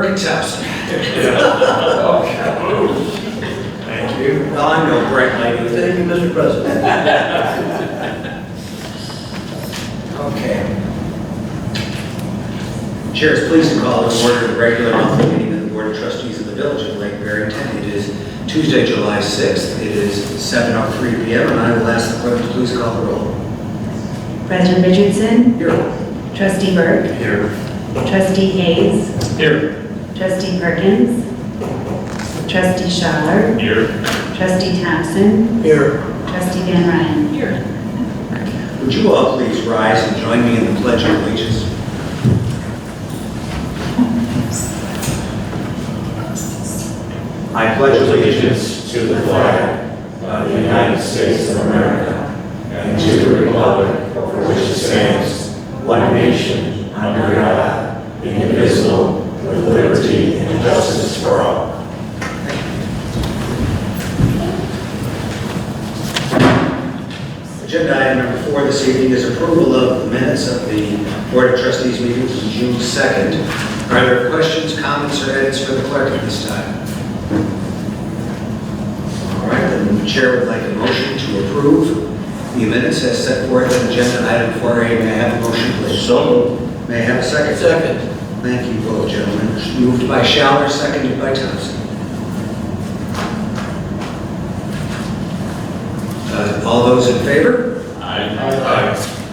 Burke Thompson. Thank you. Well, I'm no bright lady. Thank you, Mr. President. Okay. Chair is pleased to call to order the regular monthly meeting of the Board of Trustees of the Village of Lake Barrington. It is Tuesday, July 6th. It is 7:03 p.m. and I will ask the clerk to please call the roll. President Richardson. Here. Trustee Burke. Here. Trustee Hayes. Here. Trustee Perkins. Trustee Schaller. Here. Trustee Thompson. Here. Trustee Van Ryn. Here. Would you all please rise and join me in the Pledge of Allegiance? I pledge allegiance to the flag of the United States of America and to the republic for which it stands, one nation, under God, indivisible, with liberty and justice for all. Agenda item number 4 this evening is approval of the minutes of the Board of Trustees meeting from June 2nd. Are there questions, comments, or edits for the clerk at this time? All right, then the chair would like a motion to approve the minutes as set forth in agenda item 4A. May I have a motion, please? So May I have a second? Second. Thank you both, gentlemen. Moved by Schaller, seconded by Thompson. All those in favor? Aye.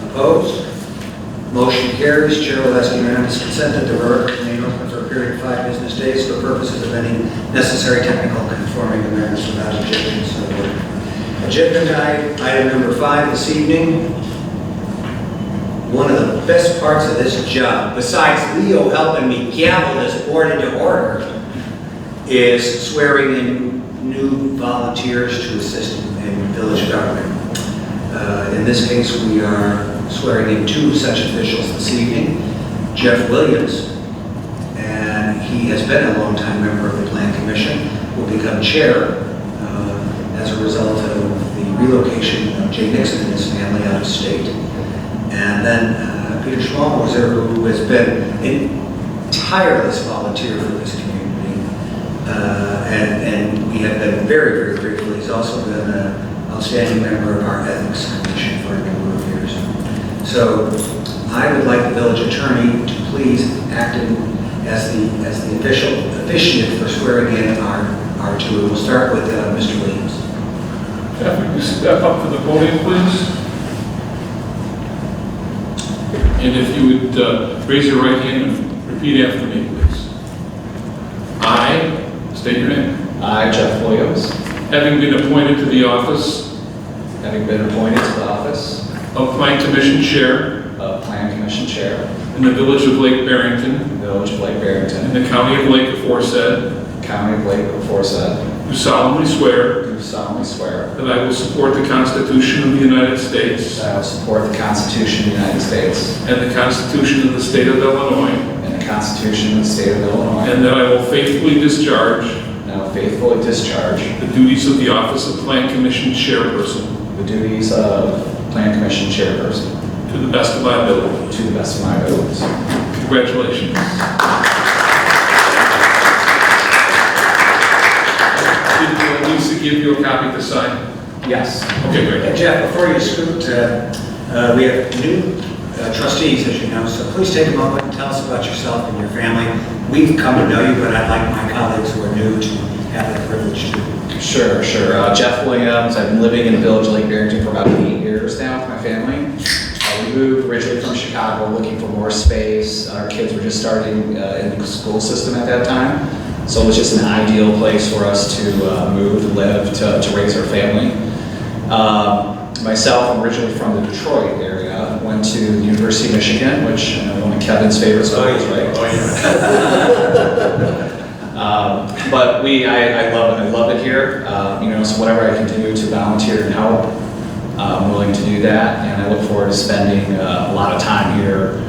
Opposed? Motion carries. Chair will ask unanimous consent that the borough remain open for a period of 5 business days for purposes of any necessary technical conforming amendments without objection. So ordered. Agenda item number 5 this evening. One of the best parts of this job, besides Leo helping me gavel this board into order, is swearing in new volunteers to assist in village government. In this case, we are swearing in 2 such officials this evening. Jeff Williams, and he has been a longtime member of the Plan Commission, will become chair as a result of the relocation of Jay Nixon and his family out of state. And then Peter Schmalmoser, who has been a tireless volunteer for this community, and we have been very, very grateful. He's also been an outstanding member of our Ethics Commission for a number of years. So I would like the village attorney to please act as the officiant for swearing in our 2. We'll start with Mr. Williams. Jeff, would you step up to the podium, please? And if you would raise your right hand and repeat after me, please. I, state your name. I, Jeff Williams, Having been appointed to the office having been appointed to the office of Plan Commission Chair of Plan Commission Chair in the Village of Lake Barrington, in the Village of Lake Barrington, in the County of Lake aforesaid, County of Lake aforesaid, do solemnly swear do solemnly swear that I will support the Constitution of the United States that I will support the Constitution of the United States and the Constitution of the State of Illinois, and the Constitution of the State of Illinois, and that I will faithfully discharge and I will faithfully discharge the duties of the office of Plan Commission Chairperson the duties of Plan Commission Chairperson to the best of my ability. to the best of my abilities. Congratulations. Did Lisa give you a copy to sign? Yes. Okay, great. And Jeff, before you scoot, we have new trustees, as you know, so please take a moment and tell us about yourself and your family. We've come to know you, but I'd like my colleagues who are new to have the privilege to. Sure. Jeff Williams. I've been living in the Village of Lake Barrington for about 8 years now with my family. We moved originally from Chicago looking for more space. Our kids were just starting in the school system at that time. So it was just an ideal place for us to move, to live, to raise our family. Myself, I'm originally from the Detroit area. Went to the University of Michigan, which I know one of Kevin's favorite schools, right? But I love it here. So whenever I continue to volunteer and help, I'm willing to do that, and I look forward to spending a lot of time here,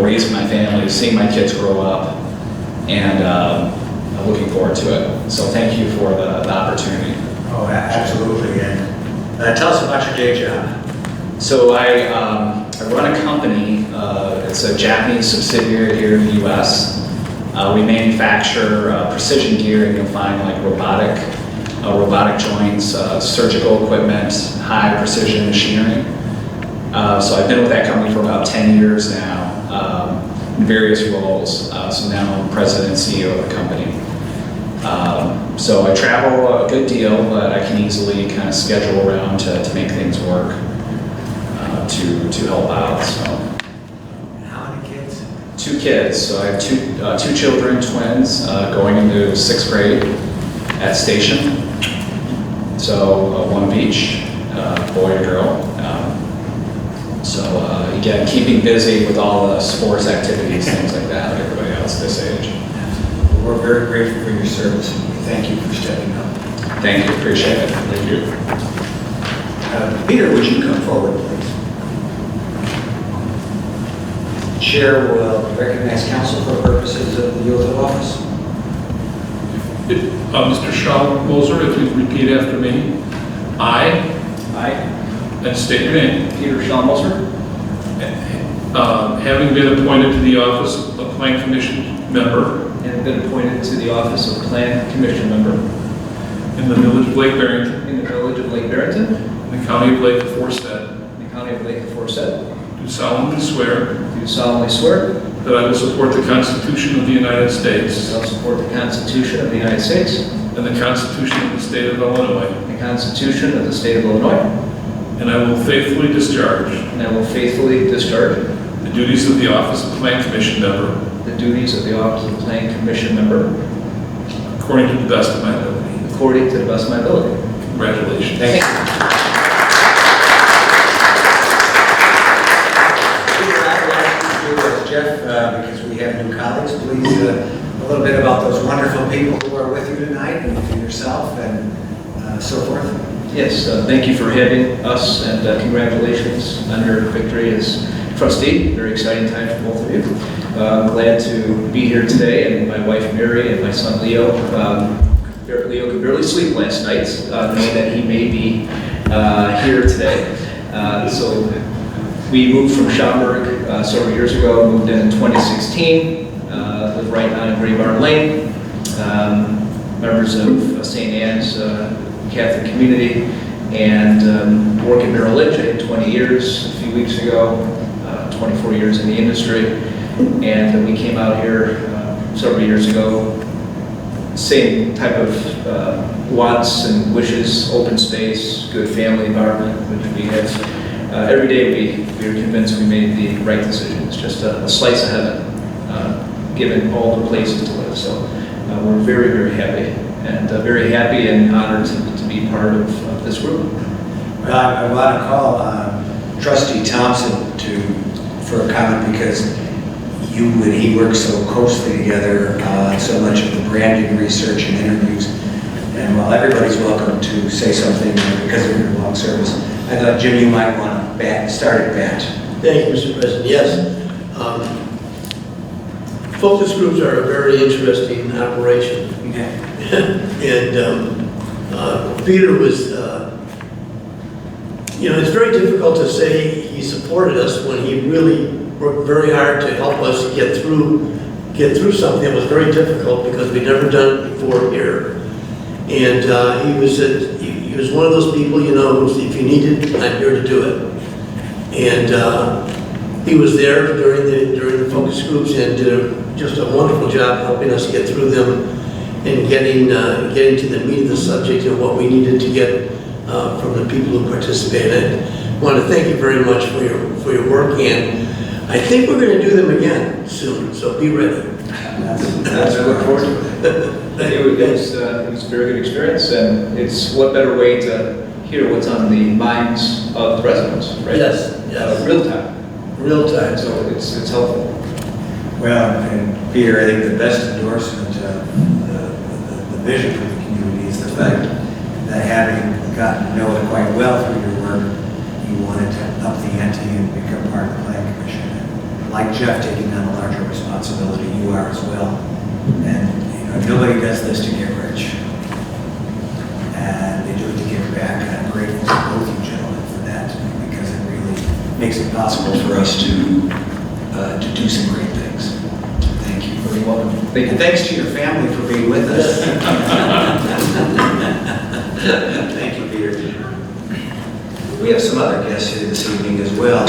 raising my family, seeing my kids grow up, and I'm looking forward to it. So thank you for the opportunity. Oh, absolutely. And tell us about your day job. So I run a company. It's a Japanese subsidiary here in the U.S. We manufacture precision gear. You'll find like robotic joints, surgical equipment, high precision machinery. So I've been with that company for about 10 years now, in various roles. So now I'm president and CEO of the company. So I travel a good deal, but I can easily kind of schedule around to make things work, to help out. So. How many kids? 2 kids. So I have two children, twins, going into 6th grade at Station. So one of each, boy and girl. So again, keeping busy with all the sports activities, things like that, like everybody else this age. We're very grateful for your service, and we thank you for stepping up. Thank you, appreciate it. Thank you. Peter, would you come forward, please? Chair will recognize council for purposes of the oath of office. Mr. Schallmoser, if you'd repeat after me. I, and state your name. Peter Schallmoser, Having been appointed to the office of Plan Commission member and been appointed to the office of Plan Commission member in the village of Lake Barrington, in the village of Lake Barrington, in the county of Lake Aforesaid, in the county of Lake Aforesaid, do solemnly swear do solemnly swear that I will support the Constitution of the United that States I will support the Constitution of the United States, and the Constitution of the State of Illinois, the Constitution of the State of Illinois, and I will faithfully discharge and I will faithfully discharge the duties of the office of Plan Commission member the duties of the office of Plan Commission member according to the best of my ability. according to the best of my ability. Congratulations. Thank you. Peter, I would ask you to do as Jeff, because we have new colleagues, please, a little bit about those wonderful people who are with you tonight, and for yourself, and so forth. Yes, thank you for having us, and congratulations on your victory as trustee. Very exciting time for both of you. I'm glad to be here today, and my wife Mary and my son Leo. Leo could barely sleep last night, knowing that he may be here today. So we moved from Schaumburg several years ago, moved in 2016, live right now in Gray Barn Lane, members of St. Anne's Catholic community, and work in Merrill Lynch. I had 20 years a few weeks ago, 24 years in the industry, and we came out here several years ago. Same type of wants and wishes, open space, good family environment, which we have. Every day we are convinced we made the right decision. It's just a slice of heaven, given all the places to live. So we're very, very happy, and honored to be part of this group. Well, I want to call Trustee Thompson for a comment, because you and he work so closely together on so much of the branding research and interviews. And while everybody's welcome to say something because of your long service, I thought, Jim, you might want to start at bat. Thank you, Mr. President. Yes. Focus groups are a very interesting operation. And Peter was, it's very difficult to say he supported us when he really worked very hard to help us get through something that was very difficult, because we'd never done it before here. And he was one of those people, who, if you need it, I'm here to do it. And he was there during the focus groups and did just a wonderful job helping us get through them and getting to the meat of the subject and what we needed to get from the people who participated. I want to thank you very much for your work, and I think we're going to do them again soon, so be ready. That's what I look forward to. It was a very good experience, and it's what better way to hear what's on the minds of the residents, right? Yes. Real time. Real time. So it's helpful. Well, and Peter, I think the best endorsement of the vision for the community is the fact that, having gotten to know it quite well through your work, you wanted to up the ante and become part of the Plan Commission. And like Jeff taking on a larger responsibility, you are as well. And nobody does this to get rich, and they do it to give back. And I'm grateful to both you gentlemen for that, because it really makes it possible for us to do some great things. Thank you. You're welcome. Thank And you. thanks to your family for being with us. Thank you, Peter. We have some other guests here this evening as well.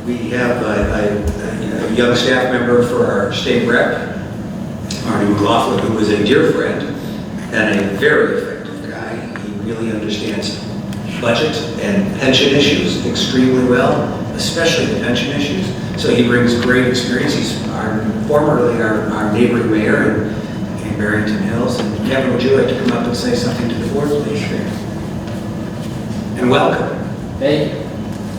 We have a young staff member for our state rep, Marty McLaughlin, who was a dear friend and a very effective guy. He really understands budget and pension issues extremely well, especially the pension issues. So he brings great experience. He's formerly our neighboring mayor in Barrington Hills. And Kevin, would you like to come up and say something to the board, please? And welcome. Thank you.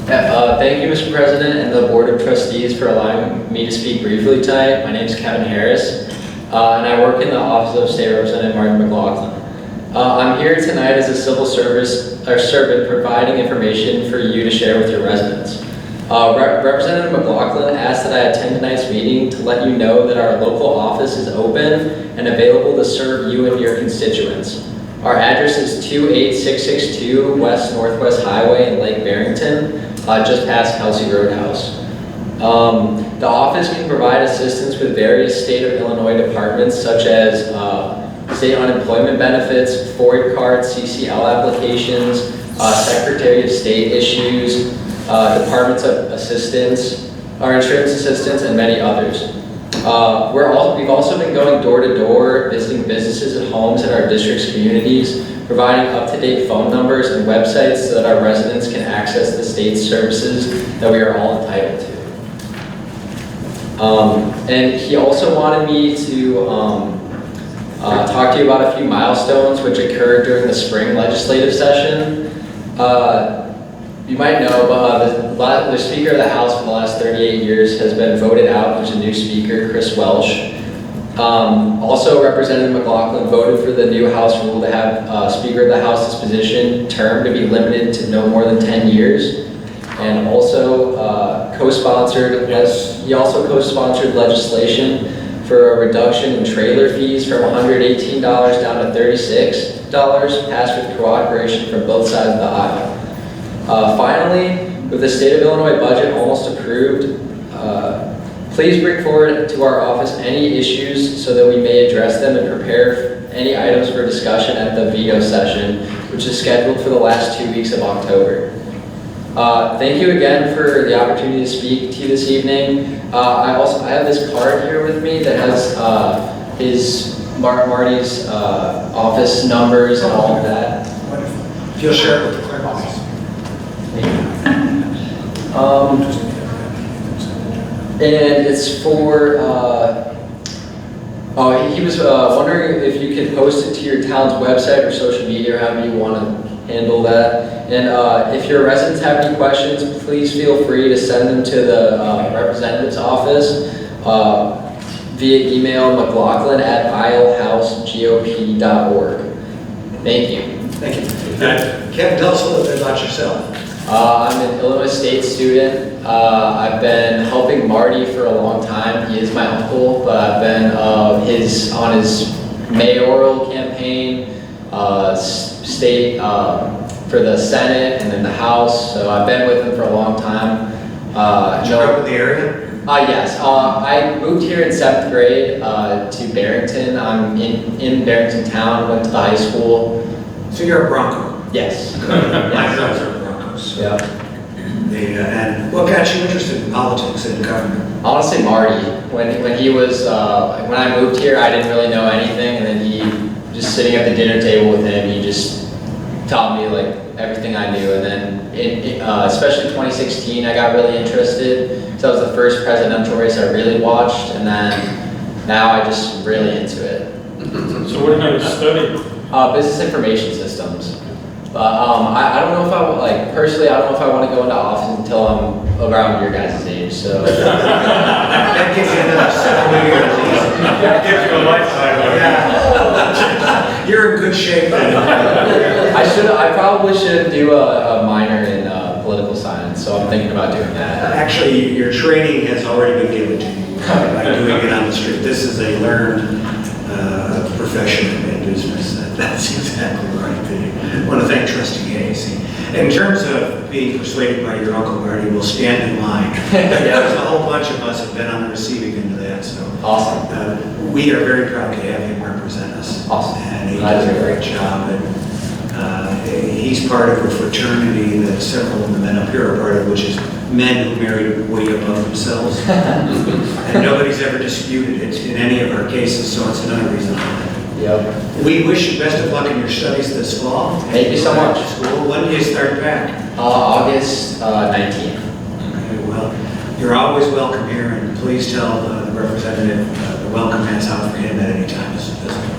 Thank you, Mr. President and the Board of Trustees for allowing me to speak briefly tonight. My name is Kevin Harris, and I work in the Office of State Representative Martin McLaughlin. I'm here tonight as a civil servant providing information for you to share with your residents. Representative McLaughlin asked that I attend tonight's meeting to let you know that our local office is open and available to serve you and your constituents. Our address is 28662 West Northwest Highway in Lake Barrington, just past Kelsey Roadhouse. The office can provide assistance with various state of Illinois departments such as state unemployment benefits, FOID cards, CCL applications, Secretary of State issues, departments of assistance, our insurance assistance, and many others. We've also been going door to door, visiting businesses and homes in our district's communities, providing up-to-date phone numbers and websites so that our residents can access the state's services that we are all entitled to. And he also wanted me to talk to you about a few milestones which occurred during the spring legislative session. You might know, but the Speaker of the House for the last 38 years has been voted out. There's a new Speaker, Chris Welsh. Also, Representative McLaughlin voted for the new House rule to have Speaker of the House's position term to be limited to no more than 10 years. And also he also co-sponsored legislation for a reduction in trailer fees from $118 down to $36, passed with cooperation from both sides of the aisle. Finally, with the state of Illinois budget almost approved, please bring forward to our office any issues so that we may address them and prepare any items for discussion at the veto session, which is scheduled for the last 2 weeks of October. Thank you again for the opportunity to speak to you this evening. I have this card here with me that has Marty's office numbers and all of that. Wonderful. If you'll share it with the clerk, please. And it's for, he was wondering if you could post it to your town's website or social media, or however you want to handle that. And if your residents have any questions, please feel free to send them to the representative's office via email mclaughlin@islehousegop.org. Thank you. Thank you. Kevin, tell us a little bit about yourself. I'm an Illinois State student. I've been helping Marty for a long time. He is my uncle, but I've been on his mayoral campaign, state for the Senate and then the House. So I've been with him for a long time. Did you grow up in the area? Yes. I moved here in 7th grade to Barrington. I'm in Barrington town. Went to the high school. So you're a Bronco? Yes. My brothers are Broncos. Yeah. And what got you interested in politics and government? Honestly, Marty. When he was when I moved here, I didn't really know anything, and then he just sitting at the dinner table with him, he just taught me like everything I knew. And then, especially 2016, I got really interested. So that was the first presidential race I really watched, and then now I just really into it. So what kind of study? Business information systems. But I don't know if personally, I don't know if I want to go into office until I'm around your guys' age, so. That gives you another 7 years. That gives you a lifetime. Yeah. You're in good shape then. I probably should do a minor in political science, so I'm thinking about doing that. Actually, your training has already been given to you by doing it on the street. This is a learned profession and business. That's exactly right. I want to thank Trustee Hayes. In terms of being persuaded by your Uncle Marty, we'll stand in line. There's a whole bunch of us have been on the receiving end of that, so. Awesome. We are very proud to have him represent us. Awesome. And he Glad does to a hear great job. And he's part of a fraternity that several of the men up here are part of, which is men who marry way above themselves. And nobody's ever disputed it in any of our cases, so it's another reason. Yep. We wish you best of luck in your studies this fall. Thank you so much. School. When do you start back? August 19th. Okay, well, you're always welcome here, and please tell the representative the welcome hat's out for him at any time.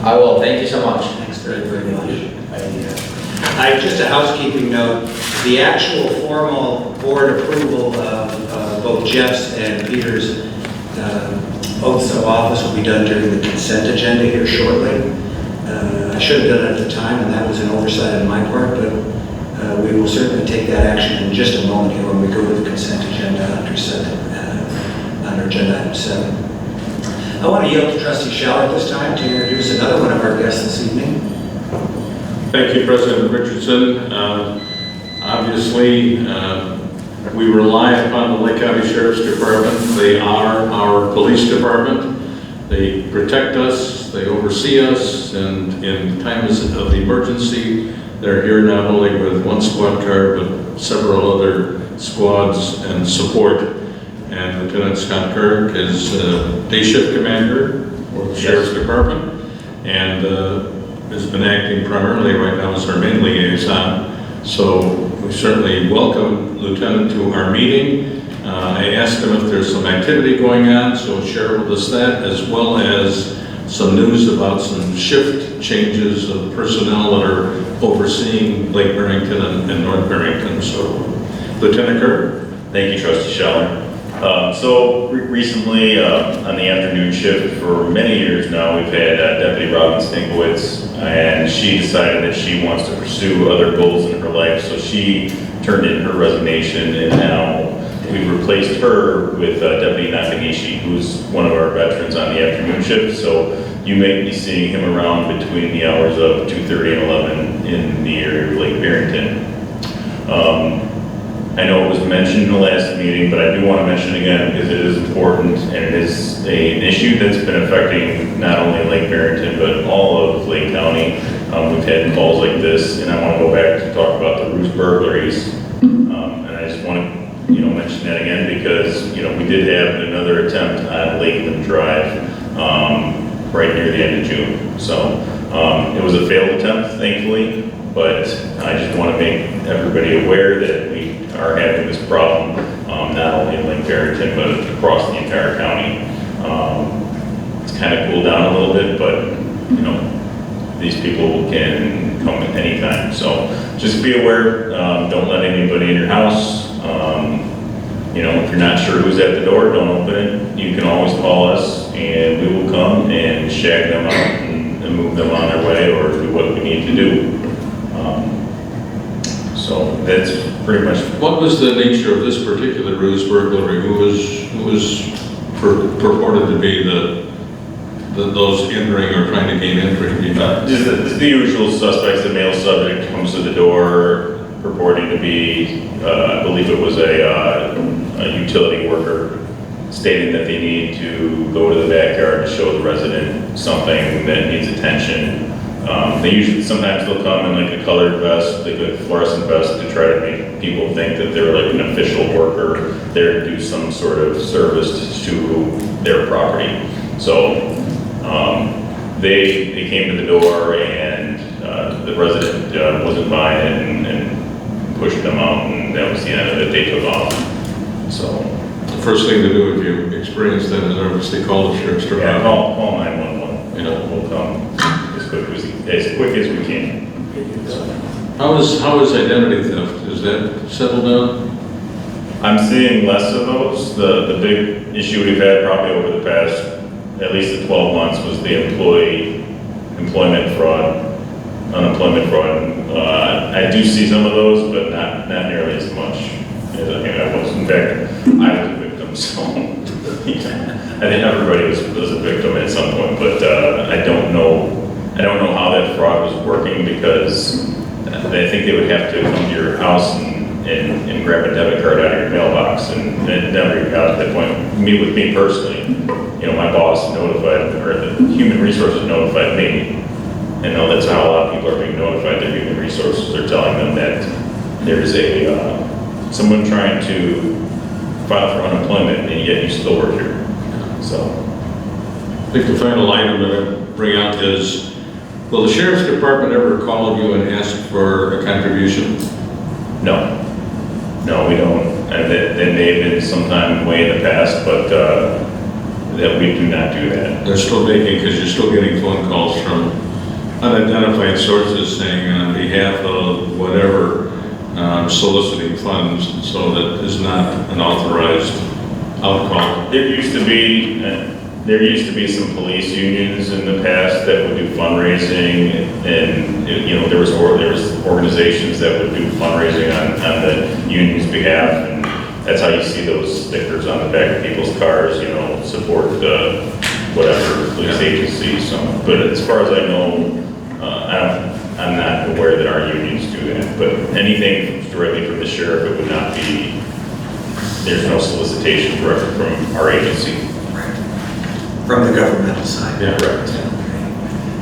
I will. Thank you so much. Thanks very much. Just a housekeeping note, the actual formal board approval of both Jeff's and Peter's oaths of office will be done during the consent agenda here shortly. I should have done it at the time, and that was an oversight on my part, but we will certainly take that action in just a moment here when we go to the consent agenda under agenda item 7. I want to yield to Trustee Schaller at this time to introduce another one of our guests this evening. Thank you, President Richardson. Obviously, we rely upon the Lake County Sheriff's Department. They are our police department. They protect us, they oversee us, and in times of emergency, they're here not only with one squad car, but several other squads and support. And Lieutenant Scott Kirk is day shift commander for the Sheriff's Department, and has been acting primarily right now as our main liaison. So we certainly welcome Lieutenant to our meeting. I asked him if there's some activity going on, so he'll share with us that, as well as some news about some shift changes of personnel that are overseeing Lake Barrington and North Barrington. So, Lieutenant Kirk. Thank you, Trustee Schaller. Recently, on the afternoon shift, for many years now, we've had Deputy Robin Stinkowitz, and she decided that she wants to pursue other goals in her life, so she turned in her resignation, and now we've replaced her with Deputy Nakanishi, who's one of our veterans on the afternoon shift, so you may be seeing him around between the hours of 2:30 and 11 in the area of Lake Barrington. I know it was mentioned in the last meeting, but I do want to mention again because it is important, and it is an issue that's been affecting not only Lake Barrington, but all of Lake County. We've had calls like this, and I want to go back to talk about the roost burglaries. And I just want to, mention that again because, we did have another attempt on Lakeland Drive right near the end of June. So it was a failed attempt, thankfully, but I just want to make everybody aware that we are having this problem, not only in Lake Barrington, but across the entire county. It's kind of cooled down a little bit, but, these people can come at any time. So just be aware, don't let anybody in your house. If you're not sure who's at the door, don't open it. You can always call us, and we will come and shag them out and move them on their way or do what we need to do. So that's pretty much. What was the nature of this particular ruse burglary? Who was purported to be those entering or trying to gain entry? Just the usual suspects. The male subject comes to the door purporting to be, I believe it was a utility worker, stating that they need to go to the backyard to show the resident something that needs attention. Sometimes they'll come in like a colored vest, like a fluorescent vest, to try to make people think that they're like an official worker there to do some sort of service to their property. So they came to the door, and the resident wasn't buying it and pushed them out, and that was the end of it. They took off. So The first thing to do if you experience that is obviously call the sheriff's department. yeah, call 911. We'll come as quick as we can. How is identity theft? Is that settled down? I'm seeing less of those. The big issue we've had probably over the past, at least the 12 months, was the employment fraud, unemployment fraud. I do see some of those, but not nearly as much as I was. In fact, I was a victim, so I think everybody was a victim at some point, but I don't know how that fraud was working because I think they would have to come to your house and grab a debit card out of your mailbox, and it never even got to that point. With me personally, my boss notified, or the human resources notified me. I know that's how a lot of people are being notified. Their human resources are telling them that there's someone trying to file for unemployment, and yet you still work here. So, I think the final item that I bring out is, will the sheriff's department ever call you and ask for a contribution? no, we don't. And that may have been sometime way in the past, but that we do not do that. They're still making, because you're still getting phone calls from unidentified sources saying on behalf of whatever, soliciting funds, so that is not an authorized outcall. There used to be some police unions in the past that would do fundraising, and there was organizations that would do fundraising on the union's behalf, and that's how you see those stickers on the back of people's cars, support whatever police agency. So, but as far as I know, I'm not aware that our unions do that. But anything directly from the sheriff, it would not be. There's no solicitation directly from our agency. From the governmental side. Yeah, correct.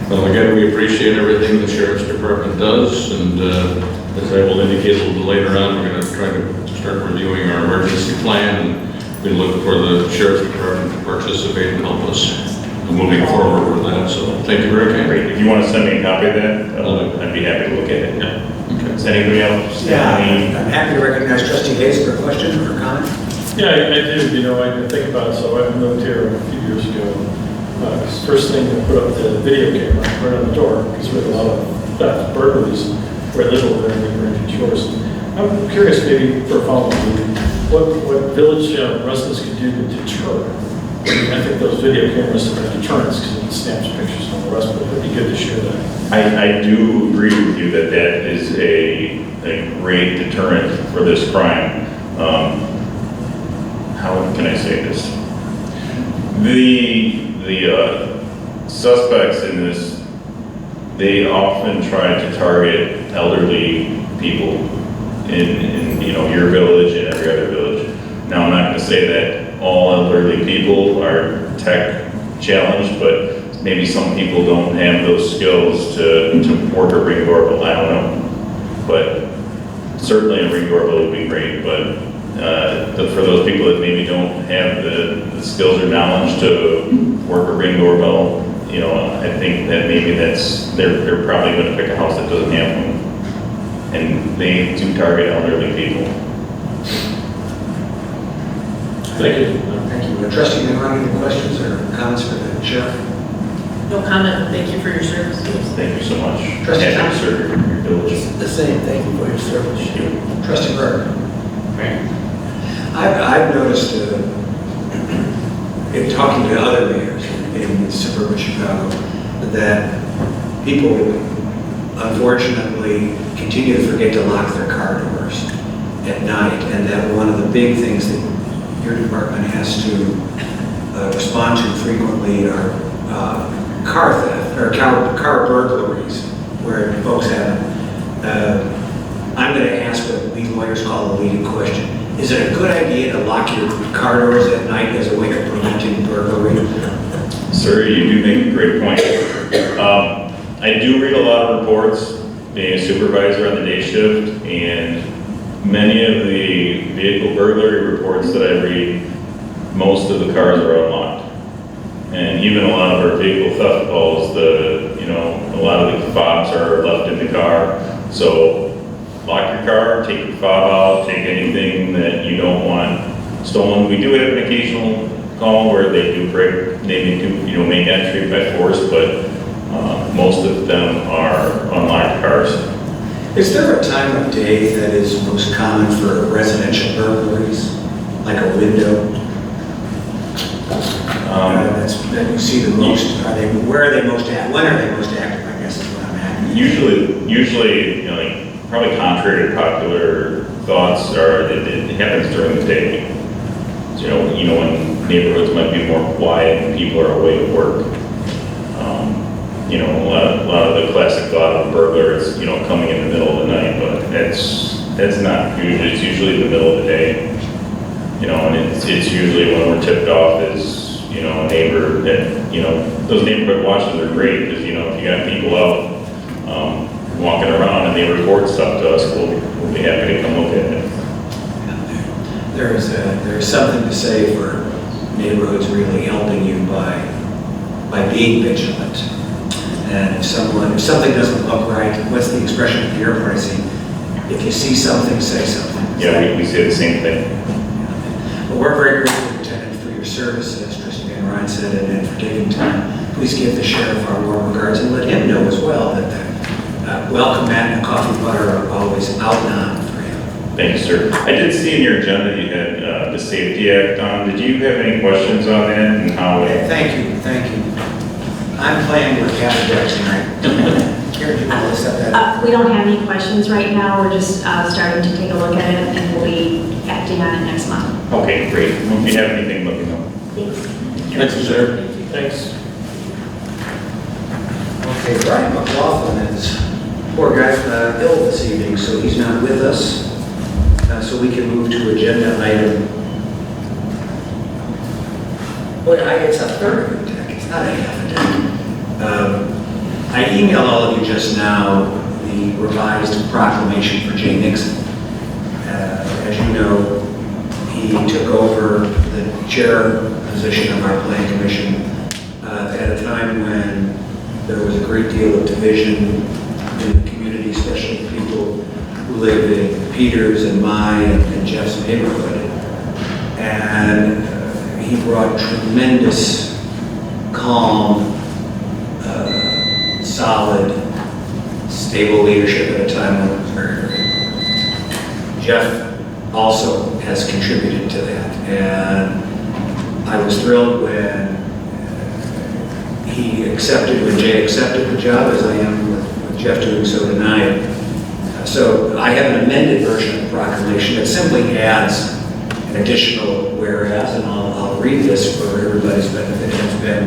Well, again, we appreciate everything the sheriff's department does, and as I will indicate a little later on, we're going to try to start reviewing our emergency plan, and we look for the sheriff's department to participate and help us moving forward with that. So thank you very much. Great. If you want to send me a copy of that, I'd be happy to look at it. Yeah. Okay. Is anybody else? Yeah, I'm happy to recognize Trustee Hayes for a question or comment. Yeah, I do. I think about it. So I moved here a few years ago. First thing, to put up the video camera right on the door, because we have a lot of theft, burglaries, where I live over there in the Barrington Shores. I'm curious, maybe for a follow-up, what village residents could do to deter. I think those video cameras are deterrents because it snaps pictures and all the rest, but it'd be good to share that. I do agree with you that that is a great deterrent for this crime. How can I say this? The suspects in this, they often try to target elderly people in your village and every other village. Now, I'm not going to say that all elderly people are tech challenged, but maybe some people don't have those skills to work a ring doorbell. I don't know, but certainly a ring doorbell would be great. But for those people that maybe don't have the skills or knowledge to work a ring doorbell, I think that maybe they're probably going to pick a house that doesn't have one, and they do target elderly people. Thank you. Thank you. Trustee McRae, any questions or comments for the sheriff? No comment, but thank you for your service. Thank you so much. Trustee Happy to Thompson. serve your village. The same, thank you for your service. Trustee Burke. I've noticed in talking to other mayors in suburban Chicago that people unfortunately continue to forget to lock their car doors at night, and that one of the big things that your department has to respond to frequently are car theft or car burglaries, where folks have I'm going to ask what we lawyers call the leading question. Is it a good idea to lock your car doors at night as a way of preventing burglary? Sir, you do make a great point. I do read a lot of reports, being a supervisor on the day shift, and many of the vehicle burglary reports that I read, most of the cars are unlocked. And even a lot of our vehicle theft calls, a lot of the fobs are left in the car. So lock your car, take your fob out, take anything that you don't want stolen. We do have an occasional call where they do make entry by force, but most of them are unlocked cars. Is there a time of day that is most common for residential burglaries, like a window? That you see the most. Where are they most active? When are they most active? I guess is what I'm asking. Usually, probably contrary to popular thoughts, it happens during the day. So, when neighborhoods might be more quiet and people are away at work. you know, a lot of the classic thought of burglar is, you know, coming in the middle of the night, but that's not usually, it's usually the middle of the day. You know, and it's usually when we're tipped off as, you know, a neighbor that, you know, those neighborhood watches are great because, you know, if you got people out walking around and they report stuff to us, we'll be happy to come look at it. There's something to say for neighborhoods really helping you by being vigilant. And if something doesn't look right, what's the expression at the airport? I see, if you see something, say something. Yeah, we say the same thing. Well, we're very grateful, Lieutenant, for your service, as Trustee Van Ryn said, and for taking time. Please give the sheriff our warm regards and let him know as well that the welcome mat and coffee butter are always out and on for him. Thank you, sir. I did see in your agenda you had the Safety Act on. Did you have any questions on that and how it? Thank you. I'm playing with cat deck tonight. Karen, do you want to set that up? We don't have any questions right now. We're just starting to take a look at it, and we'll be acting on it next month. Okay, great. If you have anything, let me know. Thanks. Thank you, sir. Thanks. Okay, Brian McLaughlin is, poor guy, ill this evening, so he's not with us. So we can move to agenda item. Boy, it's a third of a deck, it's not a half a deck. I emailed all of you just now the revised proclamation for Jay Nixon. As you know, he took over the chair position of our Plan Commission at a time when there was a great deal of division in the community, especially people who live in Peters and my and Jeff's neighborhood. And he brought tremendous calm, solid, stable leadership at a time when it was very, very important. Jeff also has contributed to that. And I was thrilled when when Jay accepted the job, as I am with Jeff doing so tonight. So I have an amended version of the proclamation that simply adds an additional whereas, and I'll read this for everybody's benefit. It has been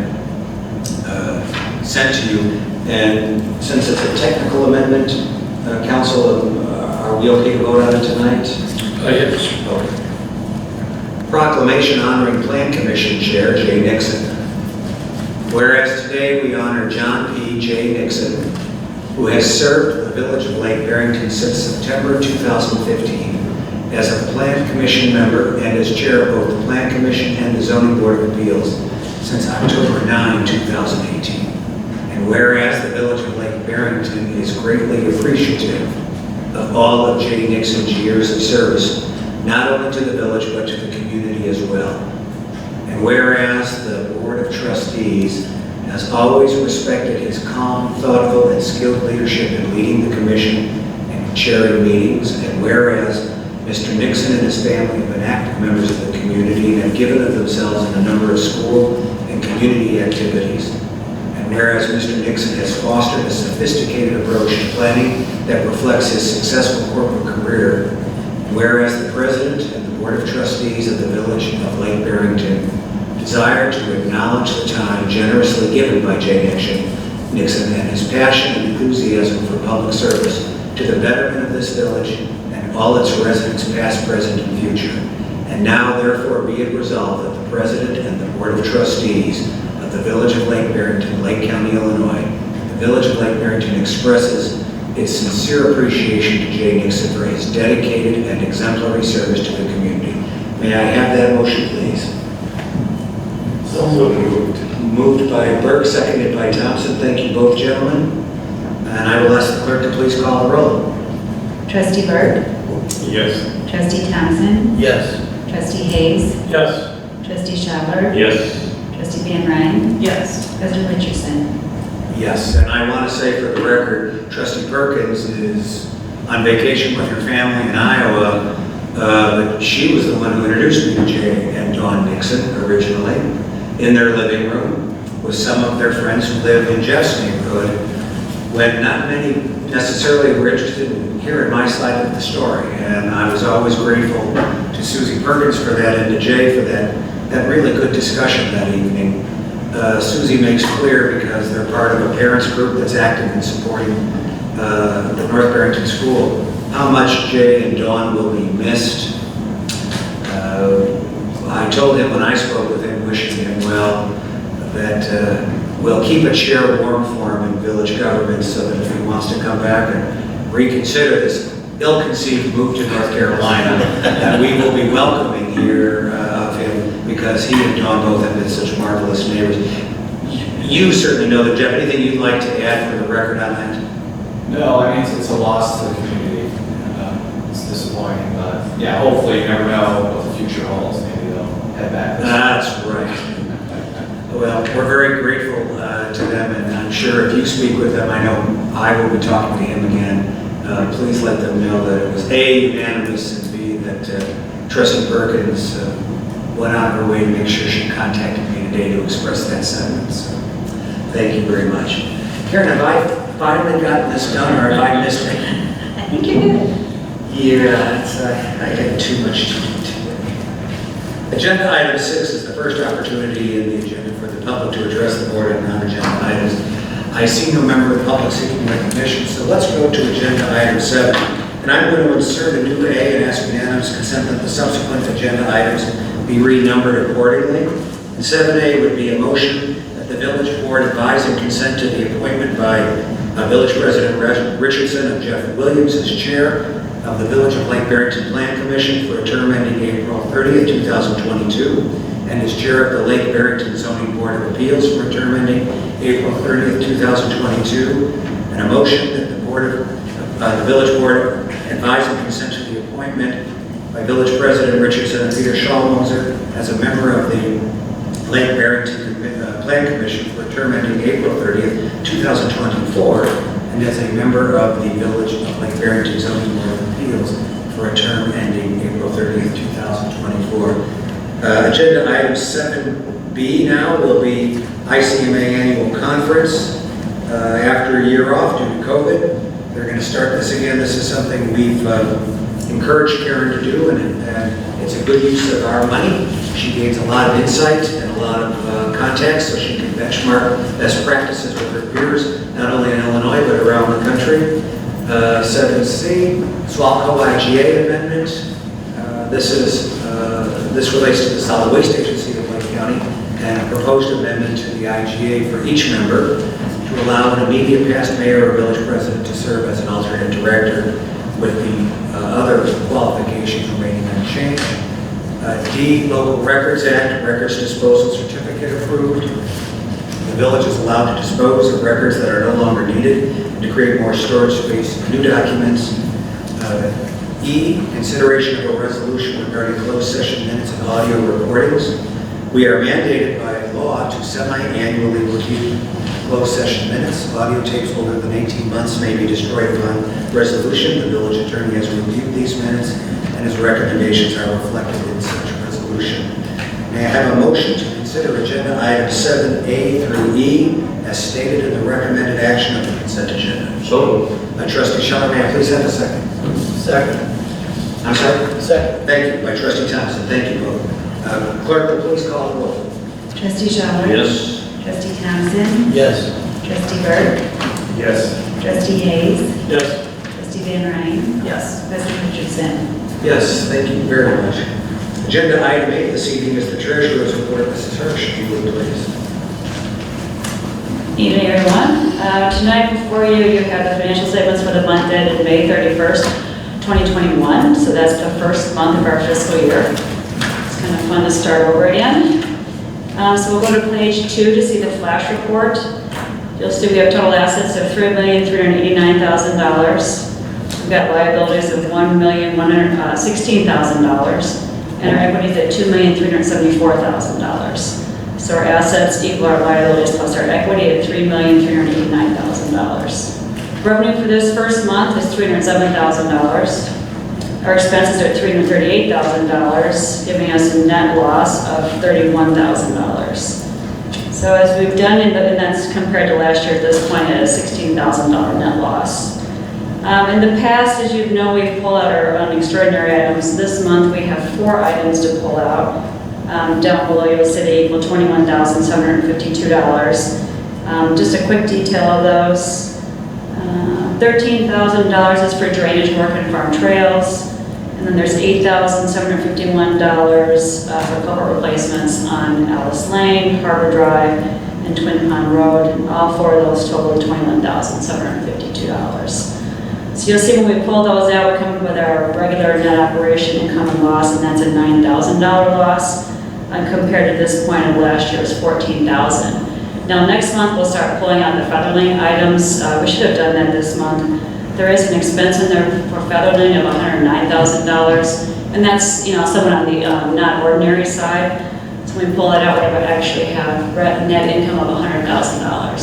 sent to you. And since it's a technical amendment, Council, are we okay to vote on it tonight? Yes. Okay. Proclamation honoring Plan Commission Chair Jay Nixon. Whereas today we honor John P. J. Nixon, who has served the village of Lake Barrington since September 2015 as a Plan Commission member and as chair of both the Plan Commission and the Zoning Board of Appeals since October 9, 2018. And whereas the village of Lake Barrington is greatly appreciative of all of Jay Nixon's years of service, not only to the village but to the community as well. And whereas the Board of Trustees has always respected his calm, thoughtful, and skilled leadership in leading the commission and chairing meetings, and whereas Mr. Nixon and his family have been active members of the community and have given of themselves in a number of school and community activities, and whereas Mr. Nixon has fostered a sophisticated approach to planning that reflects his successful corporate career, and whereas the President and the Board of Trustees of the Village of Lake Barrington desire to acknowledge the time generously given by Jay Nixon and his passion and enthusiasm for public service to the betterment of this village and all its residents, past, present, and future. And now, therefore, be it resolved that the President and the Board of Trustees of the Village of Lake Barrington, Lake County, Illinois, the Village of Lake Barrington expresses its sincere appreciation to Jay Nixon for his dedicated and exemplary service to the community. May I have that motion, please? So moved. Moved by Burke, seconded by Thompson. Thank you both, gentlemen. And I will ask the clerk to please call the roll. Trustee Burke? Yes. Trustee Thompson? Yes. Trustee Hayes? Yes. Trustee Schaller? Yes. Trustee Van Ryn? Yes. President Richardson? Yes, and I want to say for the record, Trustee Perkins is on vacation with her family in Iowa, but she was the one who introduced me to Jay and Dawn Nixon originally in their living room with some of their friends who live in Jeff's neighborhood, when not many necessarily were interested in hearing my side of the story. And I was always grateful to Susie Perkins for that and to Jay for that really good discussion that evening. Susie makes clear, because they're part of a parents group that's active in supporting the North Barrington School, how much Jay and Dawn will be missed. I told him when I spoke with him, wishing him well, that we'll keep a chair warm for him in village government, so that if he wants to come back and reconsider this ill-conceived move to North Carolina, that we will be welcoming here of him, because he and Dawn both have been such marvelous neighbors. You certainly know that, Jeff. Anything you'd like to add for the record on that? No, I mean, it's a loss to the community. It's disappointing, but yeah, hopefully you never know what the future holds. Maybe they'll head back. That's right. Well, we're very grateful to them, and I'm sure if you speak with them, I know I will be talking to him again. Please let them know that it was A, unanimous, and B, that Trustee Perkins went out of her way to make sure she contacted me today to express that sentiment. So, thank you very much. Karen, have I finally gotten this done, or have I missed it? I think you're good. Yeah, I had too much to do today. Agenda item 6 is the first opportunity in the agenda for the public to address the board on non-agenda items. I see no member of the public seeking recognition, so let's go to agenda item 7. And I'm going to insert a new A and ask unanimous consent that the subsequent agenda items be renumbered accordingly. And 7A would be a motion that the village board advise and consent to the appointment by Village President Richardson of Jeff Williams as chair of the Village of Lake Barrington Plan Commission for a term ending April 30th, 2022, and as chair of the Lake Barrington Zoning Board of Appeals for a term ending April 30th, 2022, and a motion that the Village Board advise and consent to the appointment by Village President Richardson and Peter Schallmoser as a member of the Lake Barrington Plan Commission for a term ending April 30th, 2024, and as a member of the Village of Lake Barrington Zoning Board of Appeals for a term ending April 30th, 2024. Agenda item 7B now will be ICMA Annual Conference. After a year off due to COVID, they're going to start this again. This is something we've encouraged Karen to do, and it's a good use of our money. She gains a lot of insight and a lot of contacts, so she can benchmark best practices with her peers, not only in Illinois, but around the country. 7C, Swalco IGA amendment. This relates to the Solid Waste Agency of Lake County, and a proposed amendment to the IGA for each member to allow an immediate past mayor or village president to serve as an alternate director, with the other qualifications remaining unchanged. D, Local Records Act, records disposal certificate approved. The village is allowed to dispose of records that are no longer needed and to create more storage space for new documents. E, consideration of a resolution regarding closed session minutes and audio recordings. We are mandated by law to semi-annually review closed session minutes. Audio tapes older than 18 months may be destroyed upon resolution. The village attorney has reviewed these minutes, and his recommendations are reflected in such resolution. May I have a motion to consider agenda items 7A through E as stated in the recommended action of the consent agenda? So, Trustee Scheller, may I please have a second? Second. I'm sorry? Second. Thank you. By Trustee Thompson. Thank you both. Clerk, will please call the roll. Trustee Scheller. yes. Trustee Thompson. Yes. Trustee Burke. Yes. Trustee Hayes. Yes. Trustee Van Ryn. Yes. President Richardson. Yes, thank you very much. Agenda item 8 this evening is the treasurer's report. Mrs. Hirsch, if you would please. Evening, everyone. Tonight before you, you have the financial statements for the month ended May 31st, 2021. So that's the first month of our fiscal year. It's kind of fun to start over again. So we'll go to page 2 to see the flash report. You'll see we have total assets of $3,389,000. We've got liabilities of $1,116,000. And our equities at $2,374,000. So our assets equal our liabilities plus our equity at $3,389,000. Revenue for this first month is $307,000. Our expenses are $338,000, giving us a net loss of $31,000. So as we've done, and that's compared to last year at this point, at a $16,000 net loss. In the past, as you know, we've pulled out our extraordinary items. This month we have 4 items to pull out. down below, you'll see they equal $21,752. Just a quick detail of those. $13,000 is for drainage work and farm trails. And then there's $8,751 for culvert replacements on Alice Lane, Harbor Drive, and Twin Pond Road. And all four of those total $21,752. So you'll see when we pull those out, we come up with our regular net operation income and loss, and that's a $9,000 loss. Compared to this point of last year, it's $14,000. Now next month, we'll start pulling out the featherling items. We should have done that this month. There is an expense in there for featherling of $109,000, and that's, somewhat on the not ordinary side. So when we pull it out, we would actually have net income of $100,000.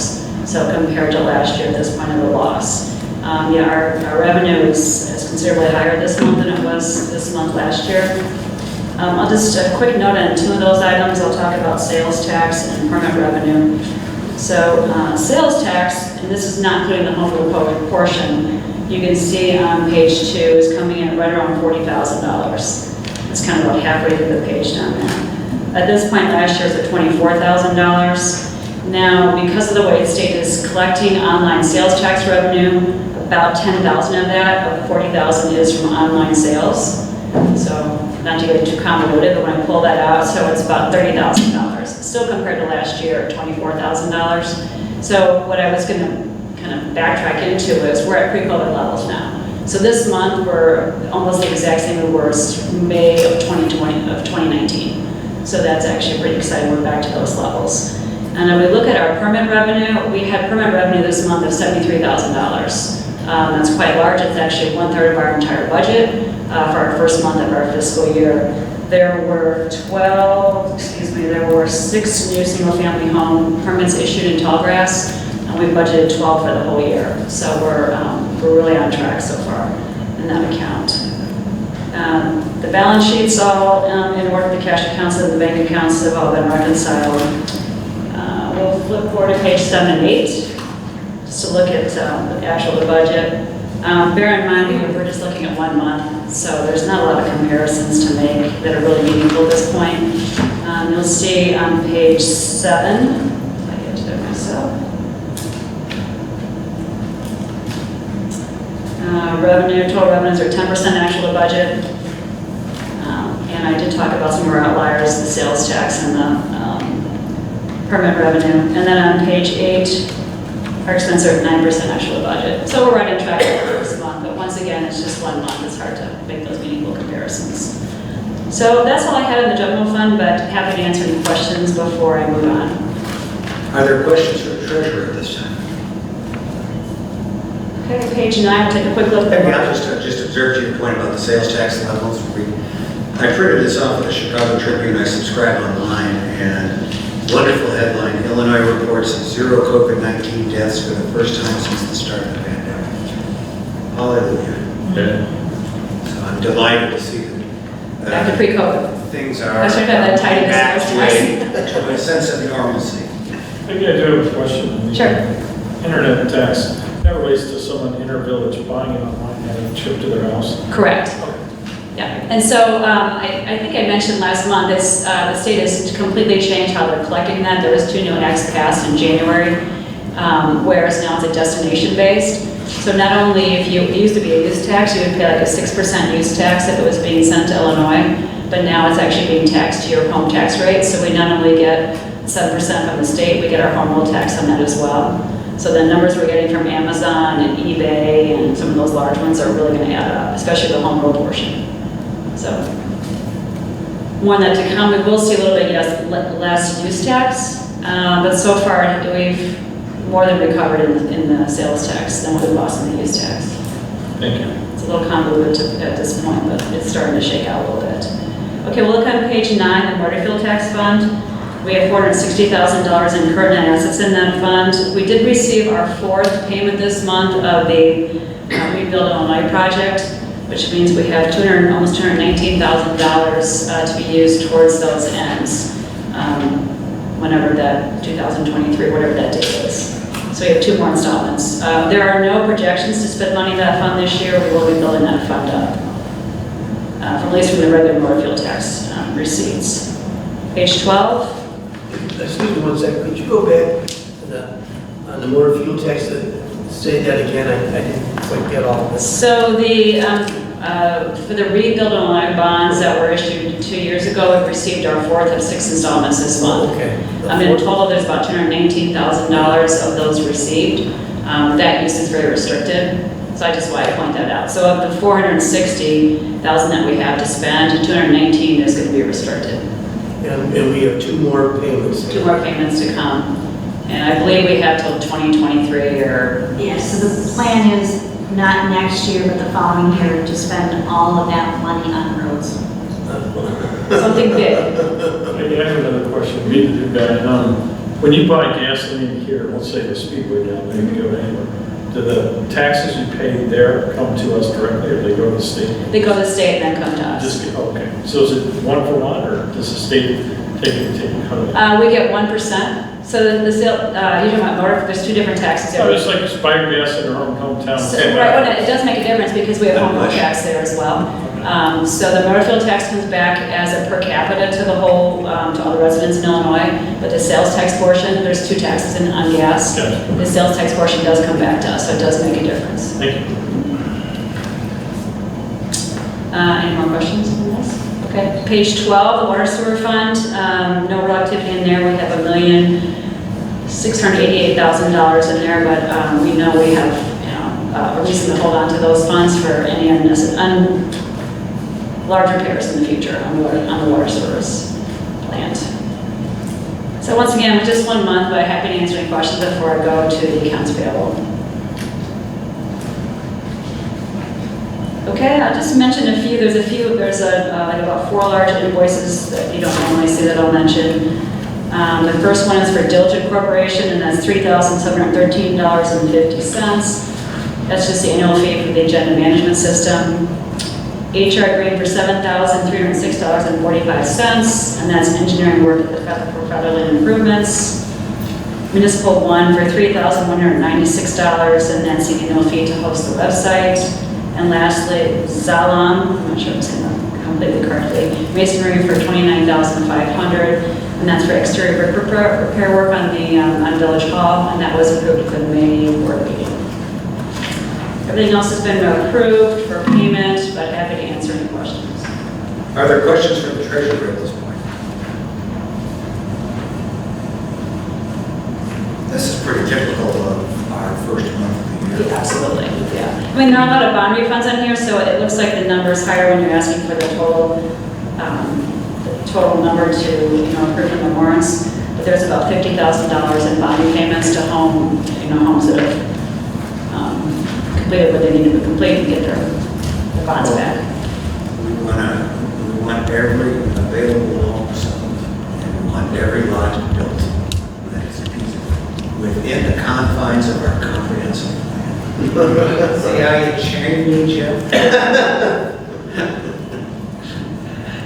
So compared to last year, at this point of the loss. Our revenue is considerably higher this month than it was this month last year. I'll just, a quick note on two of those items. I'll talk about sales tax and permit revenue. So sales tax, and this is not including the home rule code portion, you can see on page 2 is coming in right around $40,000. It's kind of about halfway through the page down there. At this point last year, it was at $24,000. Now, because of the way the state is collecting online sales tax revenue, about $10,000 of that, of $40,000 is from online sales. So, not to get too convoluted, but when I pull that out, so it's about $30,000. Still compared to last year, $24,000. So, what I was going to kind of backtrack into is we're at pre-COVID levels now. So this month, we're almost the exact same we were May of 2019. So that's actually pretty exciting. We're back to those levels. And if we look at our permit revenue, we had permit revenue this month of $73,000. That's quite large. It's actually 1/3 of our entire budget for our first month of our fiscal year. There were 6 new single-family home permits issued in Tallgrass, and we budgeted 12 for the whole year. So we're really on track so far in that account. The balance sheets all in order. The cash accounts and the bank accounts have all been reconciled. We'll flip forward to page 7 and 8, just to look at the actual budget. Bear in mind, we're just looking at 1 month, so there's not a lot of comparisons to make that are really meaningful at this point. You'll see on page 7, if I get to there myself, total revenues are 10% actual to budget. And I did talk about some of our outliers, the sales tax and the permit revenue. And then on page 8, our expenses are at 9% actual to budget. So we're right on track for this month, but once again, it's just 1 month. It's hard to make those meaningful comparisons. So that's all I had in the general fund, but happy to answer any questions before I move on. Are there questions for the treasurer at this time? Okay, page 9, we'll take a quick look. Maybe I'll just observe to your point about the sales tax levels. I printed this off at the Chicago Tribune. I subscribe online, and wonderful headline: Illinois reports 0 COVID-19 deaths for the first time since the start of the pandemic. Hallelujah. Yeah. So I'm delighted to see that Back to pre-COVID. things are I should have that tidy back business. to a sense of normalcy. Maybe I do have a question. Sure. Internet tax, that relates to someone in our village buying it online and having it shipped to their house? Correct. Yeah, and so I think I mentioned last month, the state has completely changed how they're collecting that. There was 2 new acts passed in January, whereas now it's a destination-based. So not only it used to be a use tax, you would pay like a 6% use tax if it was being sent to Illinois, but now it's actually being taxed to your home tax rate. So we not only get 7% from the state, we get our home rule tax on that as well. So the numbers we're getting from Amazon and eBay and some of those large ones are really going to add up, especially the home rule portion. So, more on that to come. We will see a little bit less use tax, but so far we've more than recovered in the sales tax than what we lost in the use tax. Thank you. It's a little convoluted at this point, but it's starting to shake out a little bit. Okay, we'll look on page 9, the motor fuel tax fund. We have $460,000 in current assets in that fund. We did receive our 4th payment this month of the Rebuild Illinois project, which means we have almost $219,000 to be used towards those ends, whenever that 2023, whatever that date is. So we have 2 more installments. There are no projections to spend money in that fund this year. We will be building that fund up, at least from the regular motor fuel tax receipts. Page 12. Excuse me one second, could you go back on the motor fuel tax, say that again, I didn't quite get all of this. So for the rebuild and line bonds that were issued 2 years ago, we've received our fourth of 6 installments this month. Okay. In total, there's about $219,000 of those received. That use is very restricted, so I just wanted to point that out. So of the $460,000 that we have to spend, 219 is going to be restricted. And we have 2 more payments. 2 more payments to come. And I believe we have till 2023 or... Yeah, so the plan is not next year, but the following year to spend all of that money on roads. Something big. I have another question. Me to do that. When you buy gasoline here, let's say the Speedway down there, you go anywhere, do the taxes you pay there come to us directly, or they go to the state? They go to the state and then come to us. Okay. So is it 1 for 1, or does the state take cut of it? We get 1%. So the sale, usually my motor, there's 2 different taxes there. Oh, it's like just buy your gas in our own hometown. So, right, well, it does make a difference because we have home road tax there as well. So the motor fuel tax comes back as a per capita to the whole, to all the residents in Illinois, but the sales tax portion, there's 2 taxes on gas. Gotcha. The sales tax portion does come back to us, so it does make a difference. Thank you. Any more questions on this? Okay, page 12, the water sewer fund, no real activity in there. We have $1,688,000 in there, but we know we have, a reason to hold on to those funds for any large repairs in the future on the water service plant. So once again, with just 1 month, but I'm happy to answer any questions before I go to the accounts payable. Okay, I'll just mention a few. There's like about 4 large invoices that you don't normally see that I'll mention. The first one is for Diligent Corporation, and that's $3,713.50. That's just the annual fee for the agenda management system. HR Green for $7,306.45, and that's engineering work for federal improvements. Municipal One for $3,196, and that's the annual fee to host the website. And lastly, Zalam, I'm not sure if I'm saying that completely correctly, masonry for $29,500, and that's for exterior repair work on the on Village Hall, and that was approved for the May board meeting. Everything else has been approved for payment, but happy to answer any questions. Are there questions from the treasurer at this point? This is pretty typical of our first month of the year. Yeah, absolutely, yeah. I mean, there are a lot of bond refunds on here, so it looks like the number is higher when you're asking for the total number to, approve in the warrants. But there's about $50,000 in bond repayments to homes that have completed what they needed to complete and get their bonds back. We want every available home sold, and we want every lot built. That is within the confines of our comprehensive plan. See how you chained me, Jeff?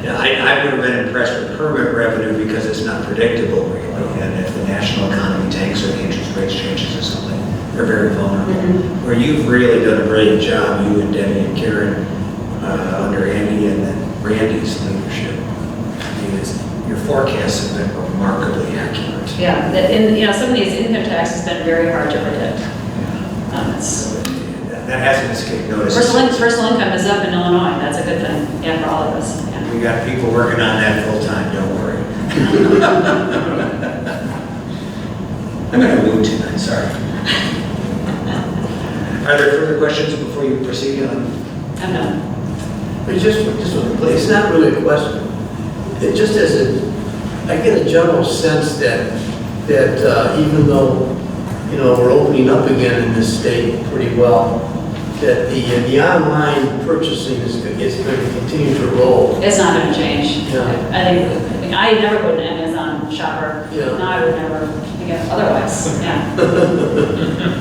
Yeah, I would have been impressed with permit revenue because it's not predictable, really. And if the national economy tanks or the interest rates changes or something, they're very vulnerable. Where you've really done a brilliant job, you and Debbie and Karen, under Andy and then Randy's leadership. Your forecasts have been remarkably accurate. Yeah, some of these income tax has been very hard to predict. That hasn't escaped notice. Personal income is up in Illinois. That's a good thing, for all of us. Yeah. We got people working on that full time. Don't worry. I'm going to move tonight. Sorry. Are there further questions before you proceed on? I'm done. It's it's not really a question. It just I get a general sense that even though we're opening up again in this state pretty well, that the online purchasing is going to continue to roll. It's not going to change. Yeah. I never would an Amazon shopper. Yeah. No, I would never. Otherwise, yeah.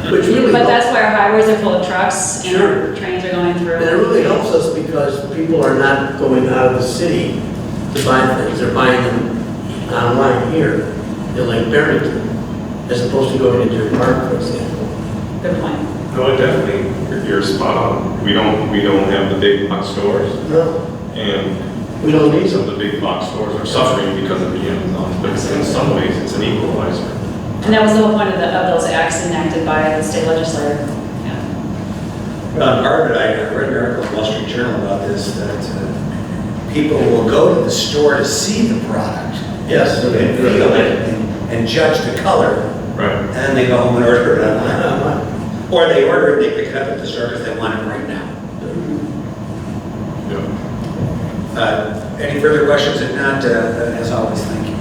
Really but that's why our highways are full of trucks and Sure. our trains are going through. And it really helps us because people are not going out of the city to buy things. They're buying them online here in like Barrington, as opposed to going into your park, for example. Good point. No, definitely, you're spot on. We don't have the big box stores. No. And We don't need Some them. of the big box stores are suffering because of the Amazon, but in some ways, it's an equalizer. And that was the whole point of those acts enacted by the state legislature. Part of it, I read an article in the Wall Street Journal about this, that people will go to the store to see the product. Yes. So they feel it and judge the color. Right. And then they go home and order it online. Or they order it, they pick it up at the store because they want it right now. Any further questions? If not, as always, thank you.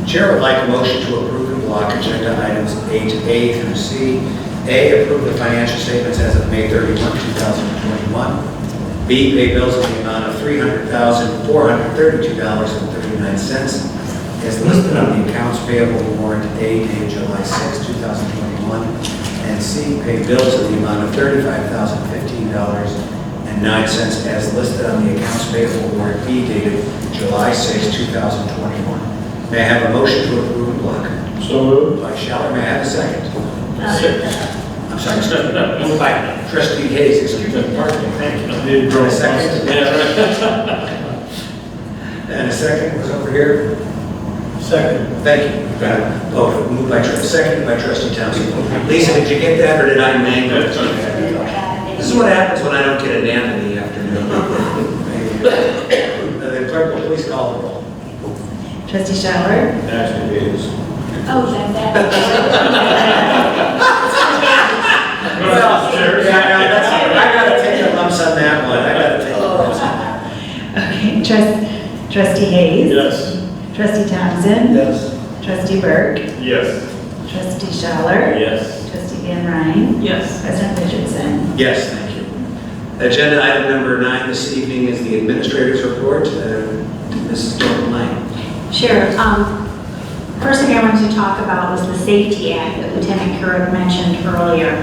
Chair would like a motion to approve in block agenda items 8A through C. A, approve the financial statements as of May 31, 2021. B, pay bills in the amount of $300,432.39 as listed on the accounts payable warrant A dated July 6, 2021. And C, pay bills in the amount of $35,015.09 as listed on the accounts payable warrant B dated July 6, 2021. May I have a motion to approve in block? So moved. By Scheller, may I have a second? I'm sorry, moved by Trustee Hayes, excuse me, pardon me, thank you. And a second? And a second was over here? Second. Thank you. Oh, moved by seconded by Trustee Townsend. Lisa, did you get that or did I mangle it? This is what happens when I don't get a nap in the afternoon. The clerk will please call the roll. Trustee Scheller? Actually, it is. Oh, that. Well, yeah, I gotta take the lumps on that one. I gotta take the lumps. Okay, Trustee Hayes? Yes. Trustee Townsend? Yes. Trustee Burke? Yes. Trustee Scheller? Yes. Trustee Van Ryn? Yes. President Richardson? Yes, thank you. Agenda item number 9 this evening is the administrator's report. Mrs. Jordan Lane. Sure. First thing I wanted to talk about was the Safety Act that Lieutenant Couric mentioned earlier.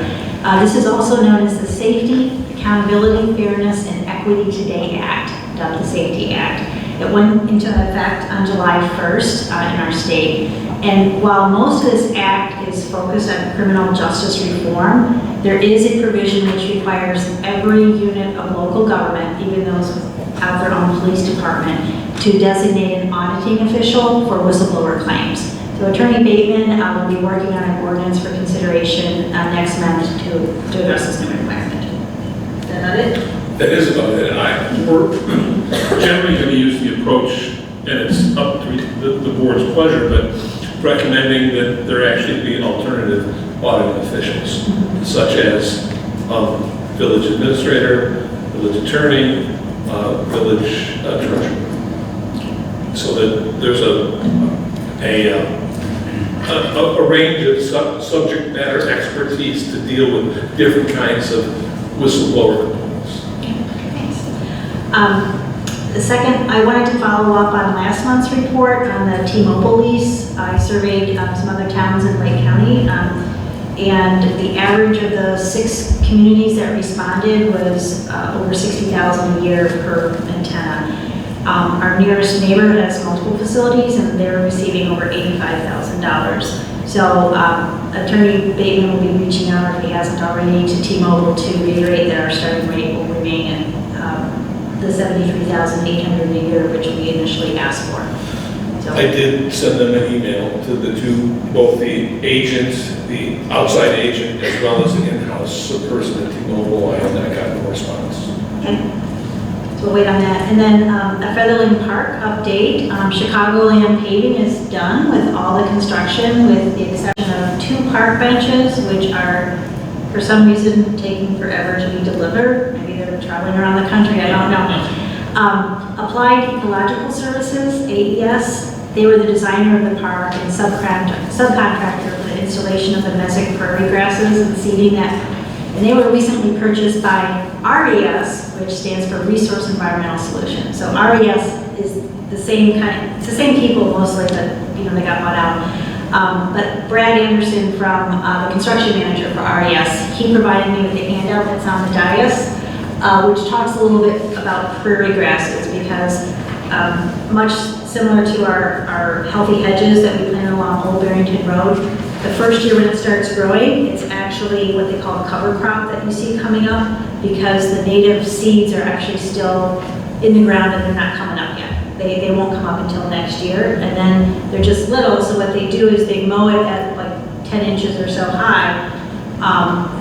This is also known as the Safety, Accountability, Fairness, and Equity Today Act, dubbed the Safety Act. It went into effect on July 1st in our state. And while most of this act is focused on criminal justice reform, there is a provision which requires every unit of local government, even those without their own police department, to designate an auditing official for whistleblower claims. So Attorney Bateman will be working on an ordinance for consideration next month to address this new requirement. Is that about it? That is about it. We're generally going to use the approach, and it's up to the board's pleasure, but recommending that there actually be alternative audit officials, such as village administrator, village attorney, village treasurer. So that there's a range of subject matter expertise to deal with different kinds of whistleblower components. The second, I wanted to follow up on last month's report on the T-Mobile lease. I surveyed some other towns in Lake County, and the average of the 6 communities that responded was over $60,000 a year per antenna. Our nearest neighbor has multiple facilities, and they're receiving over $85,000. So Attorney Bateman will be reaching out, if he hasn't already, to T-Mobile to reiterate that our starting rate will remain at the $73,800 a year, which we initially asked for. So, I did send them an email to both the agent, the outside agent, as well as the in-house person at T-Mobile. I have not gotten a response. okay. So we'll wait on that. And then a Featherland Park update. Chicagoland paving is done with all the construction, with the exception of 2 park benches, which are, for some reason, taking forever to be delivered. Maybe they're traveling around the country, I don't know. Applied Ecological Services, AES, they were the designer of the park and subcontractor for the installation of the mesic prairie grasses and seeding that. And they were recently purchased by RES, which stands for Resource Environmental Solutions. So RES is the same it's the same people mostly, but they got bought out. But Brad Anderson, from the construction manager for RES, he provided me with a handout that's on the dais, which talks a little bit about prairie grasses, because much similar to our healthy hedges that we plant along Old Barrington Road, the first year when it starts growing, it's actually what they call a cover crop that you see coming up, because the native seeds are actually still in the ground and they're not coming up yet. They won't come up until next year, and then they're just little, so what they do is they mow it at like 10 inches or so high,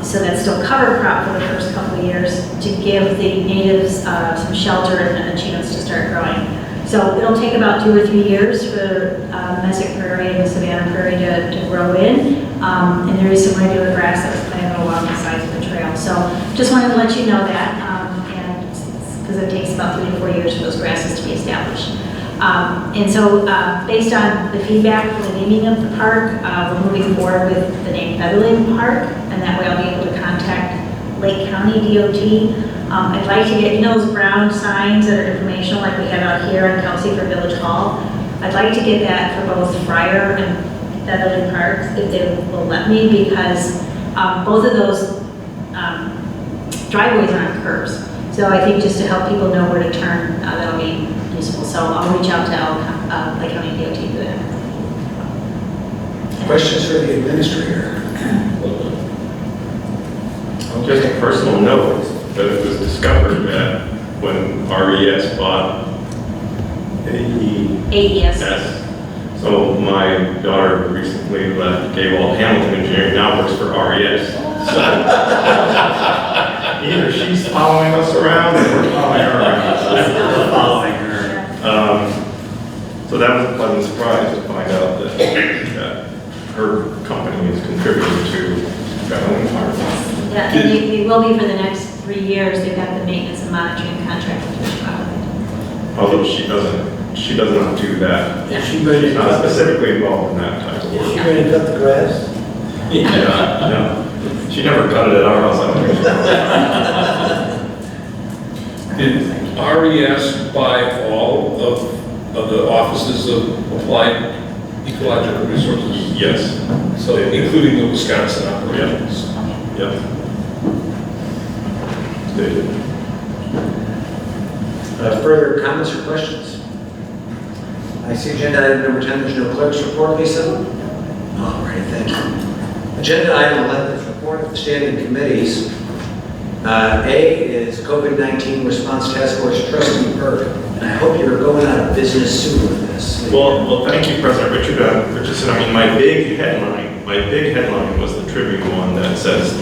so that's still cover crop for the first couple of years to give the natives some shelter and a chance to start growing. So it'll take about 2 or 3 years for mesic prairie and the savanna prairie to grow in, and there is some regular grass that was planted along the sides of the trail. So just wanted to let you know that, because it takes about 3 to 4 years for those grasses to be established. And so based on the feedback from the naming of the park, we're moving forward with the name Featherland Park, and that way I'll be able to contact Lake County DOT. I'd like to get, those brown signs that are informational like we have out here in Kelsey for Village Hall. I'd like to get that for both Friar and Featherland Park if they will let me, because both of those driveways are on curves. So I think just to help people know where to turn, that'll be useful. So I'll reach out to Lake County DOT for that. Questions for the administrator? Just a personal note, that it was discovered that when RES bought AES, so my daughter recently left Gable Hamilton Engineering, now works for RES. So either she's following us around or we're following her around. So that was a pleasant surprise to find out that her company is contributing to Featherland Park. Yeah, and they will be for the next 3 years. They've got the maintenance and monitoring contract with Fish Product. Although she does not do that. Yeah. She's not specifically involved in that type of work. Is she going to cut the grass? Yeah, no. She never cut it at our house, I don't think. Did RES buy all of the offices of applied ecological resources? Yes. So including the Wisconsin operations? Yep. They did. Further comments or questions? I see agenda item number 10, there's no clerk's report, Lisa? All right, thank you. Agenda item 11 is report of the standing committees. A is COVID-19 Response Task Force Trustee Burke, and I hope you're going out of business soon with this. Well, thank you, President Richardson. I mean, my big headline was the Tribune one that says,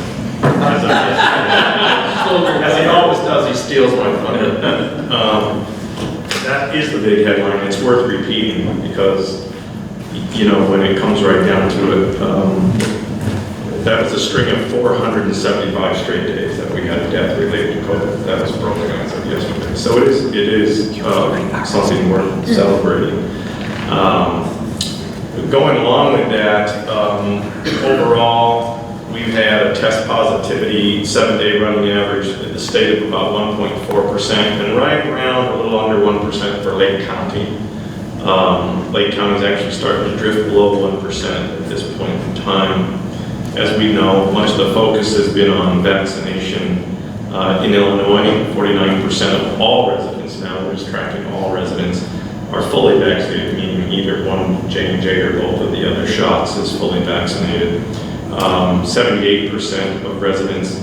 as he always does, he steals my thunder. That is the big headline. It's worth repeating because, when it comes right down to it, that was a string of 475 straight days that we had a death related to COVID. That was broken as of yesterday. So it is something worth celebrating. Going along with that, overall, we've had a test positivity 7-day running average in the state of about 1.4%, and right around a little under 1% for Lake County. Lake County is actually starting to drift below 1% at this point in time. As we know, much of the focus has been on vaccination. In Illinois, 49% of all residents, now we're just tracking all residents, are fully vaccinated, meaning either one J&J or both of the other shots is fully vaccinated. 78% of residents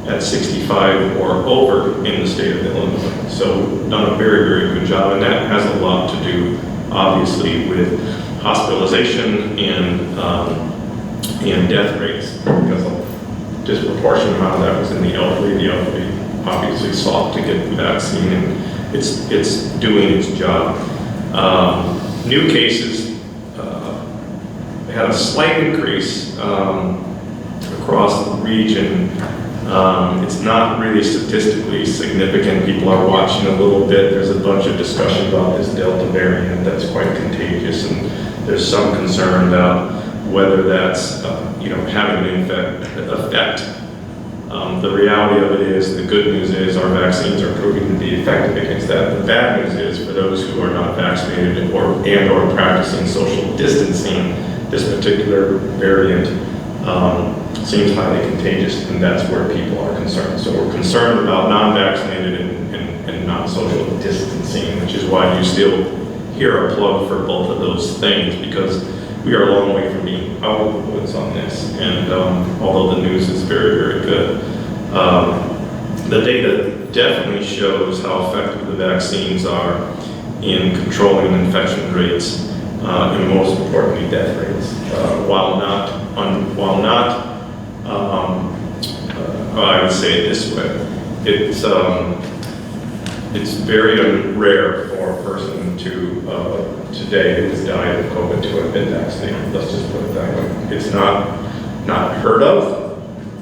at 65 or over in the state of Illinois. So we've done a very, very good job, and that has a lot to do, obviously, with hospitalization and death rates, because a disproportionate amount of that was in the elderly. The elderly obviously sought to get the vaccine, and it's doing its job. New cases had a slight increase across the region. It's not really statistically significant. People are watching a little bit. There's a bunch of discussion about this Delta variant that's quite contagious, and there's some concern about whether that's having an effect. The reality of it is, the good news is our vaccines are proving to be effective against that. The bad news is, for those who are not vaccinated or practicing social distancing, this particular variant seems highly contagious, and that's where people are concerned. So we're concerned about non-vaccinated and non-social distancing, which is why you still hear a plug for both of those things, because we are a long way from being out of the woods on this. And although the news is very, very good, the data definitely shows how effective the vaccines are in controlling infection rates, and most importantly, death rates. While not, I would say it this way, it's very rare for a person to today who has died of COVID to have been vaccinated. Let's just put it that way. It's not heard of,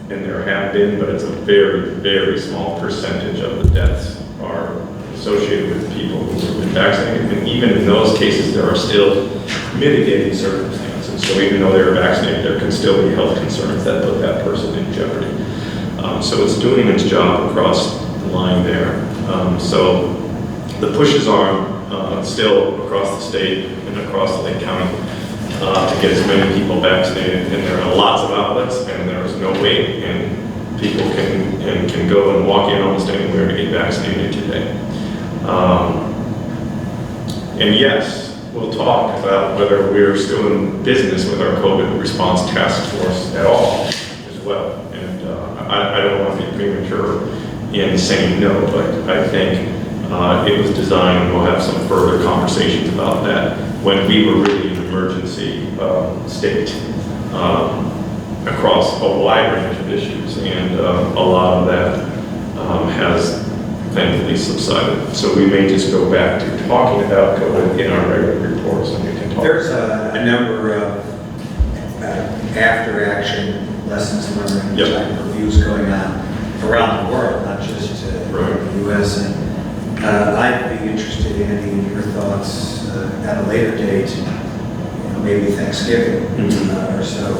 and there have been, but it's a very, very small percentage of the deaths are associated with people who have been vaccinated. And even in those cases, there are still mitigating circumstances. So even though they were vaccinated, there can still be health concerns that put that person in jeopardy. So it's doing its job across the line there. So the pushes are still across the state and across Lake County to get as many people vaccinated. And there are lots of outlets, and there's no wait, and people can go and walk in almost anywhere to get vaccinated today. And yes, we'll talk about whether we're still in business with our COVID response task force at all as well. And I don't want to be premature in saying no, but I think it was designed, and we'll have some further conversations about that when we were really in an emergency state across a wide range of issues, and a lot of that has thankfully subsided. So we may just go back to talking about COVID in our regular reports, and we can talk. There's a number of after-action lessons learned type reviews going on around the world, not just in the U.S. And I'd be interested in any of your thoughts at a later date, maybe Thanksgiving or so.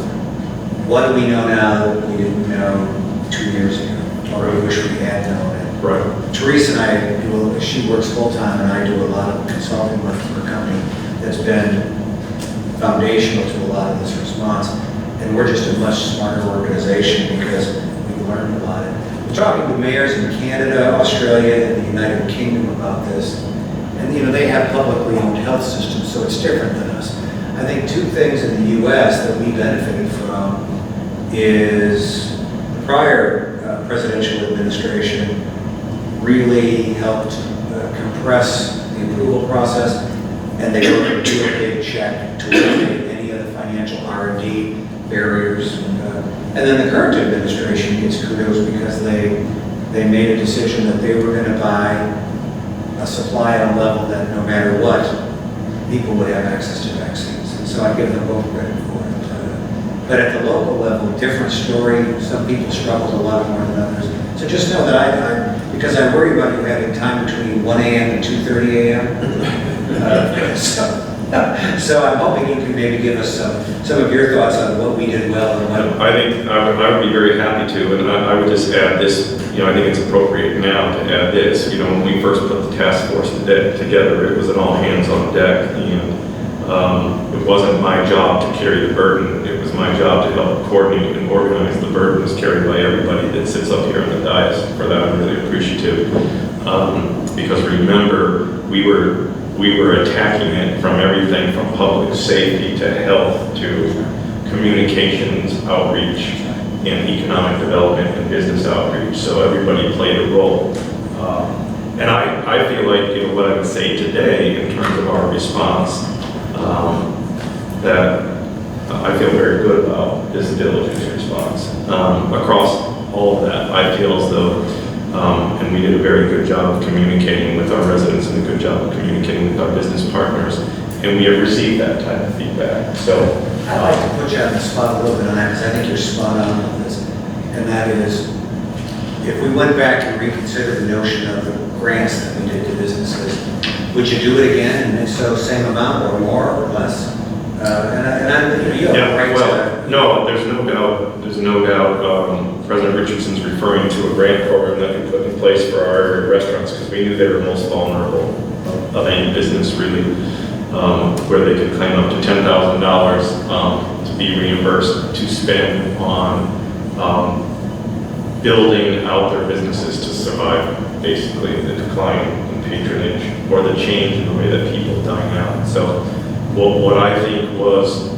What do we know now that we didn't know 2 years ago, or we wish we had known it? Right. Teresa and I she works full-time, and I do a lot of consulting work for a company that's been foundational to a lot of this response. And we're just a much smarter organization because we've learned a lot. We're talking to mayors in Canada, Australia, and the United Kingdom about this. And they have publicly owned health systems, so it's different than us. I think two things in the U.S. that we benefited from is the prior presidential administration really helped compress the approval process, and they wrote a real big check to eliminate any of the financial R&D barriers. And then the current administration gets kudos because they made a decision that they were going to buy a supply at a level that no matter what, people would have access to vaccines. And so I give them both credit for it. But at the local level, different story. Some people struggled a lot more than others. So just know that because I worry about you having time between 1 a.m. and 2:30 a.m. So I'm hoping you can maybe give us some of your thoughts on what we did well and what. I think I would be very happy to, and I would just add this. I think it's appropriate now to add this. When we first put the task force together, it was an all hands on deck, and it wasn't my job to carry the burden. It was my job to help coordinate and organize the burden that's carried by everybody that sits up here on the dais. For that, I'm really appreciative. Because remember, we were attacking it from everything from public safety to health to communications, outreach, and economic development and business outreach. So everybody played a role. And I feel like what I would say today in terms of our response, that I feel very good about this diligence response. Across all of that, I feel as though and we did a very good job of communicating with our residents and a good job of communicating with our business partners. And we have received that type of feedback. So I'd like to put you on the spot a little bit on that because I think you're spot on with this. And that is, if we went back and reconsidered the notion of the grants that we did to businesses, would you do it again? And if so, same amount or more or less? You have a right to. No, there's no doubt. There's no doubt. President Richardson's referring to a grant program that we put in place for our area restaurants because we knew they were most vulnerable of any business really, where they could claim up to $10,000 to be reimbursed to spend on building out their businesses to survive basically the decline in patronage or the change in the way that people dine out. So what I think was,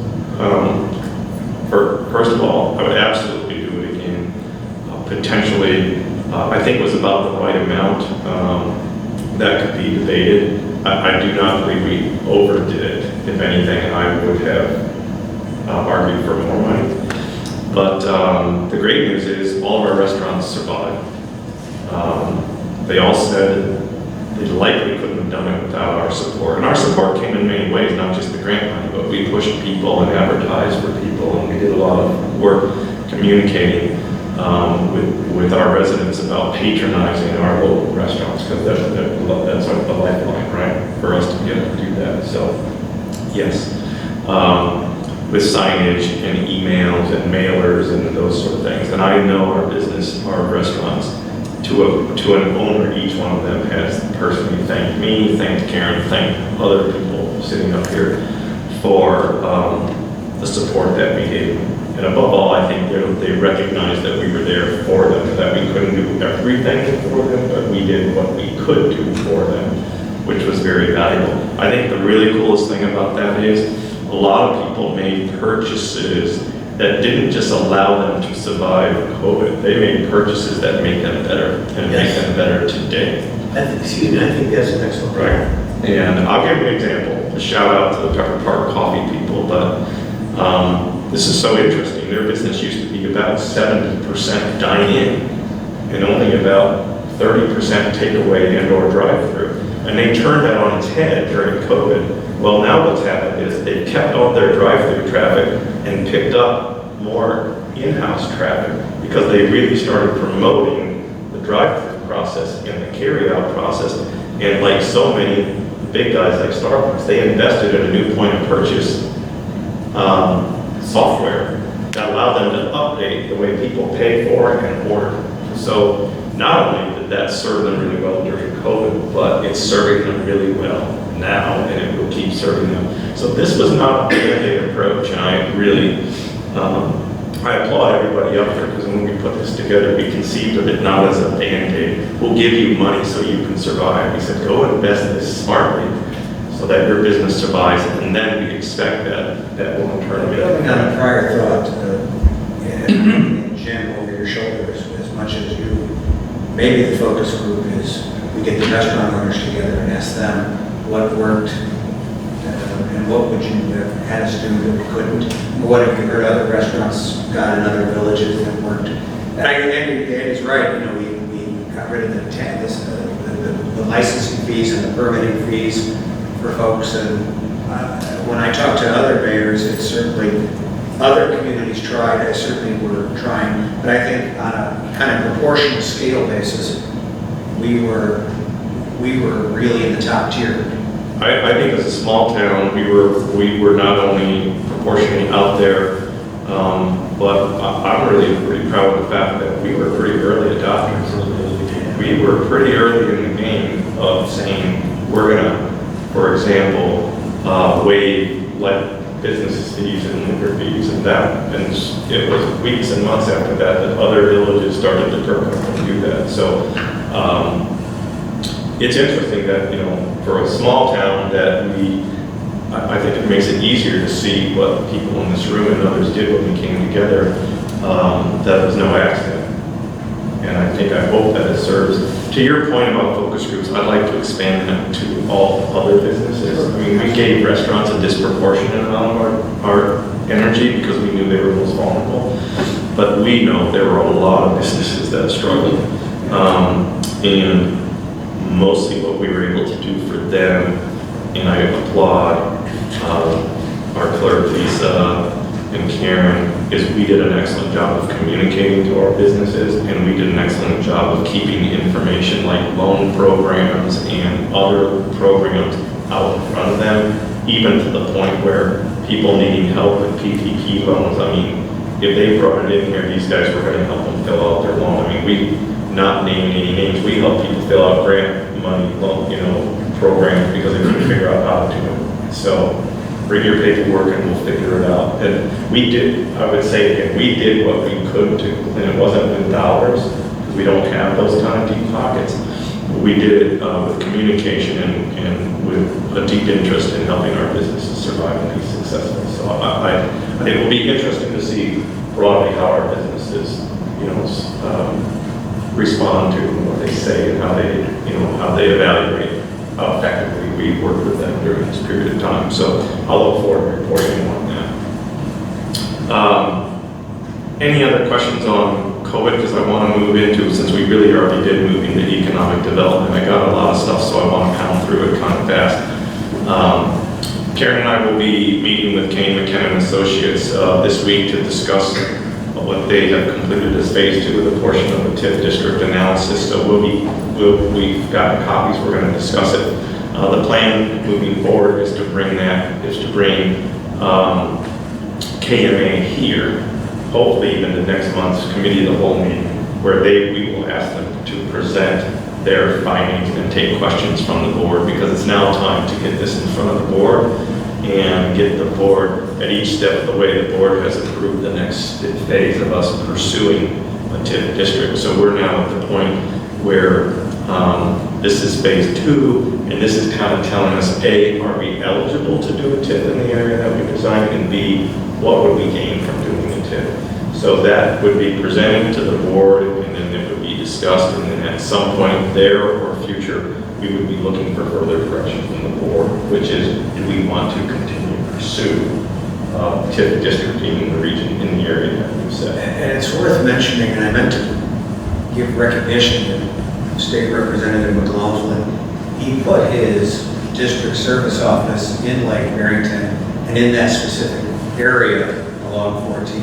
first of all, I would absolutely do it again. Potentially I think was about the right amount. That could be debated. I do not believe we overdid it. If anything, I would have argued for more money. But the great news is all of our restaurants survived. They all said they likely couldn't have done it without our support. And our support came in many ways, not just the grant money, but we pushed people and advertised for people, and we did a lot of work communicating with our residents about patronizing our local restaurants, because that's a lifeline, right, for us to be able to do that. So, yes, with signage and emails and mailers and those sort of things. And I know our business, our restaurants, to an owner, each one of them has personally thanked me, thanked Karen, thanked other people sitting up here for the support that we gave them. And above all, I think they recognized that we were there for them, that we couldn't do everything for them, but we did what we could do for them, which was very valuable. I think the really coolest thing about that is a lot of people made purchases that didn't just allow them to survive COVID. They made purchases that make them better and make them better today. I think that's an excellent point. Right. And I'll give you an example. A shout out to the Pepper Park Coffee people, but this is so interesting. Their business used to be about 70% dine-in and only about 30% takeaway and or drive-through. And they turned that on its head during COVID. Well, now what's happened is they've kept all their drive-through traffic and picked up more in-house traffic because they really started promoting the drive-through process and the carry-out process. And like so many big guys like Starbucks, they invested in a new point of purchase software that allowed them to update the way people pay for and order. So not only did that serve them really well during COVID, but it's serving them really well now, and it will keep serving them. So this was not a band-aid approach, and I really, I applaud everybody up there, because when we put this together, we conceived of it not as a band-aid. We'll give you money so you can survive. We said, go invest this smartly so that your business survives, and then we expect that long-term. Building on a prior thought, Jim, over your shoulders, as much as you, maybe the focus group is, we get the restaurant owners together and ask them what worked, and what would you have had us do that we couldn't, or what have you heard other restaurants got in other villages that worked. And Andy's right, you know, we got rid of the licensing fees and the permitting fees for folks, and when I talk to other mayors, it's certainly, other communities tried, I certainly were trying, but I think on a kind of proportional scale basis, we were really in the top tier. I think as a small town, we were not only proportionally out there, but I'm really pretty proud of the fact that we were pretty early adopters. We were pretty early in the game of saying, we're gonna, for example, waive business fees and liquor fees, and that, and it was weeks and months after that other villages started to permanently do that. So it's interesting that, you know, for a small town that I think it makes it easier to see what people in this room and others did when we came together. That was no accident. And I hope that it serves. To your point about focus groups, I'd like to expand that to all other businesses. I mean, we gave restaurants a disproportionate amount of our energy because we knew they were most vulnerable. But we know there were a lot of businesses that struggled. And mostly what we were able to do for them, and I applaud our clerk Lisa and Karen, is we did an excellent job of communicating to our businesses, and we did an excellent job of keeping information like loan programs and other programs out in front of them, even to the point where people needing help with PPP loans. I mean, if they brought it in here, these guys were going to help them fill out their loan. I mean, we, not naming any names, we help people fill out grant money loan, you know, programs because they couldn't figure out how to do it. So bring your paperwork and we'll figure it out. And we did, I would say again, we did what we could do, and it wasn't with dollars, because we don't have those kind of deep pockets. We did it with communication and with a deep interest in helping our businesses survive and be successful. So I think it will be interesting to see broadly how our businesses, you know, respond to and what they say and how they evaluate how effectively we work with them during this period of time. So I'll look forward to reporting on that. Any other questions on COVID? Because I want to move into, since we really already did move into economic development, I got a lot of stuff, so I want to pound through it kind of fast. Karen and I will be meeting with Kane McKenna Associates this week to discuss what they have completed as phase 2 of the portion of the TIF district analysis. So we've got copies, we're going to discuss it. The plan moving forward is to bring KMA here, hopefully even the next month's committee of the whole meeting, where we will ask them to present their findings and take questions from the board, because it's now time to get this in front of the board and get the board at each step of the way. The board has approved the next phase of us pursuing a TIF district. So we're now at the point where this is phase 2, and this is kind of telling us, A, are we eligible to do a TIF in the area that we designed, and B, what would we gain from doing a TIF? So that would be presented to the board, and then it would be discussed, and then at some point there or future, we would be looking for further direction from the board, which is, do we want to continue to pursue TIF districting in the region, in the area that we've set? And it's worth mentioning, and I meant to give recognition to State Representative McLaughlin. He put his district service office in Lake Barrington and in that specific area along 14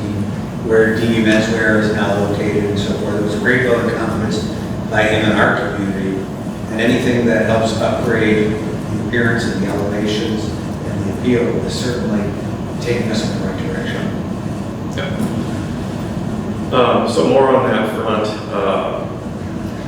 where DB Menswear is now located and so forth. It was a great vote of confidence by him in our community, and anything that helps upgrade the appearance and the elevations and the appeal is certainly taking us in the right direction. Yeah. So more on that front.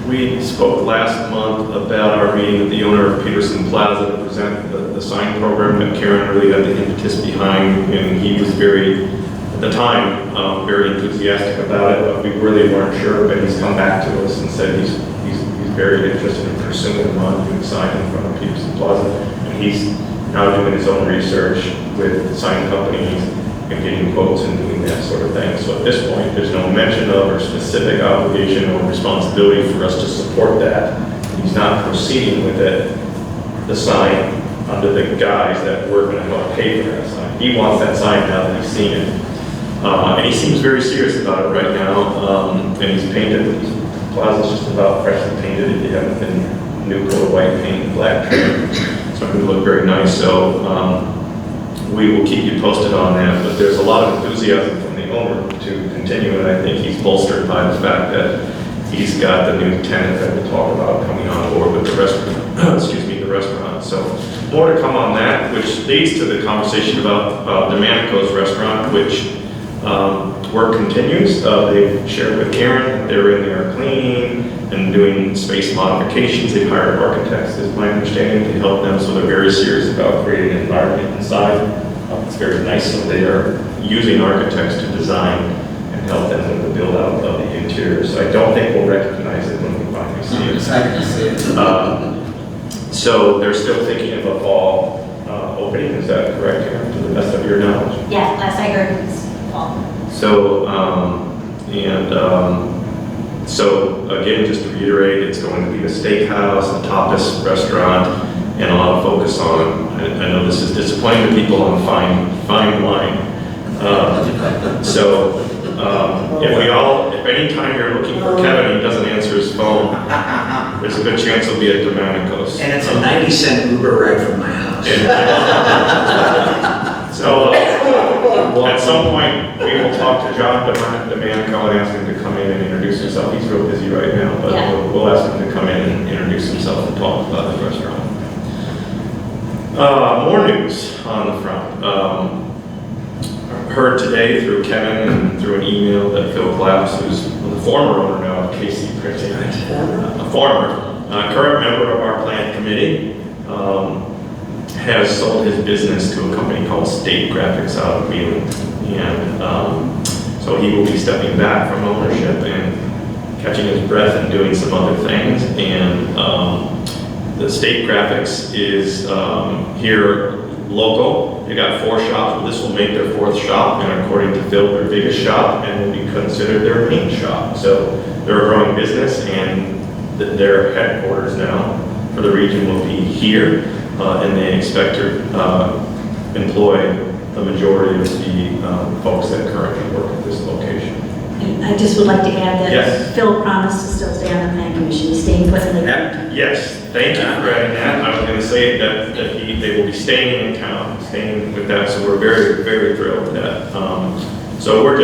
We spoke last month about our meeting with the owner of Peterson Plaza to present the sign program that Karen really had the impetus behind, and he was at the time, very enthusiastic about it, but we really weren't sure. But he's come back to us and said he's very interested in pursuing a monument sign in front of Peterson Plaza, and he's now doing his own research with sign companies and getting quotes and doing that sort of thing. So at this point, there's no mention of or specific obligation or responsibility for us to support that. He's not proceeding with it, the sign, under the guise that we're going to help pay for that sign. He wants that sign now that he's seen it. And he seems very serious about it right now. And he's painted, the plaza's just about freshly painted. If you haven't been, new coat of white paint and black trim. So it would look very nice. So we will keep you posted on that. But there's a lot of enthusiasm from the owner to continue, and I think he's bolstered by the fact that he's got the new tenant that we'll talk about coming on board with the restaurant. Excuse me, the restaurant. So more to come on that, which leads to the conversation about Domenico's restaurant, which work continues. They've shared with Karen, they're in there cleaning and doing space modifications. They've hired architects, is my understanding, to help them, so they're very serious about creating an environment inside. It's very nice, so they are using architects to design and help them with the build out of the interior. So I don't think we'll recognize it when we finally see it. Excited to see it. So they're still thinking of a fall opening, is that correct, Karen, to the best of your knowledge? Yeah, last I heard it was fall. So, so again, just to reiterate, it's going to be a steakhouse, a tapas restaurant, and a lot of focus on, I know this is disappointing to people, on fine wine. If any time you're looking for Kevin, and he doesn't answer his phone, there's a good chance he'll be at Domenico's. And it's a 90-cent Uber ride from my house. So at some point, we will talk to John Domenico and ask him to come in and introduce himself. He's real busy right now, but we'll ask him to come in and introduce himself and talk about his restaurant. More news on the front. Heard today through Kevin and through an email that Phil Claps, who's the former owner now of KC Printing, a current member of our plant committee, has sold his business to a company called State Graphics out of Wheeling. And so he will be stepping back from ownership and catching his breath and doing some other things. And the State Graphics is here local. They got 4 shops, but this will make their 4th shop, and according to Phil, their biggest shop, and will be considered their main shop. So they're a growing business, and their headquarters now for the region will be here, and they expect to employ the majority of the folks that currently work at this location. And I just would like to add that Yes. Phil promised to still stay on the planning commission, he's staying put in the. Yes, thank you for adding that. I was going to say that they will be staying in town, staying with that, so we're very, very thrilled with that. So we're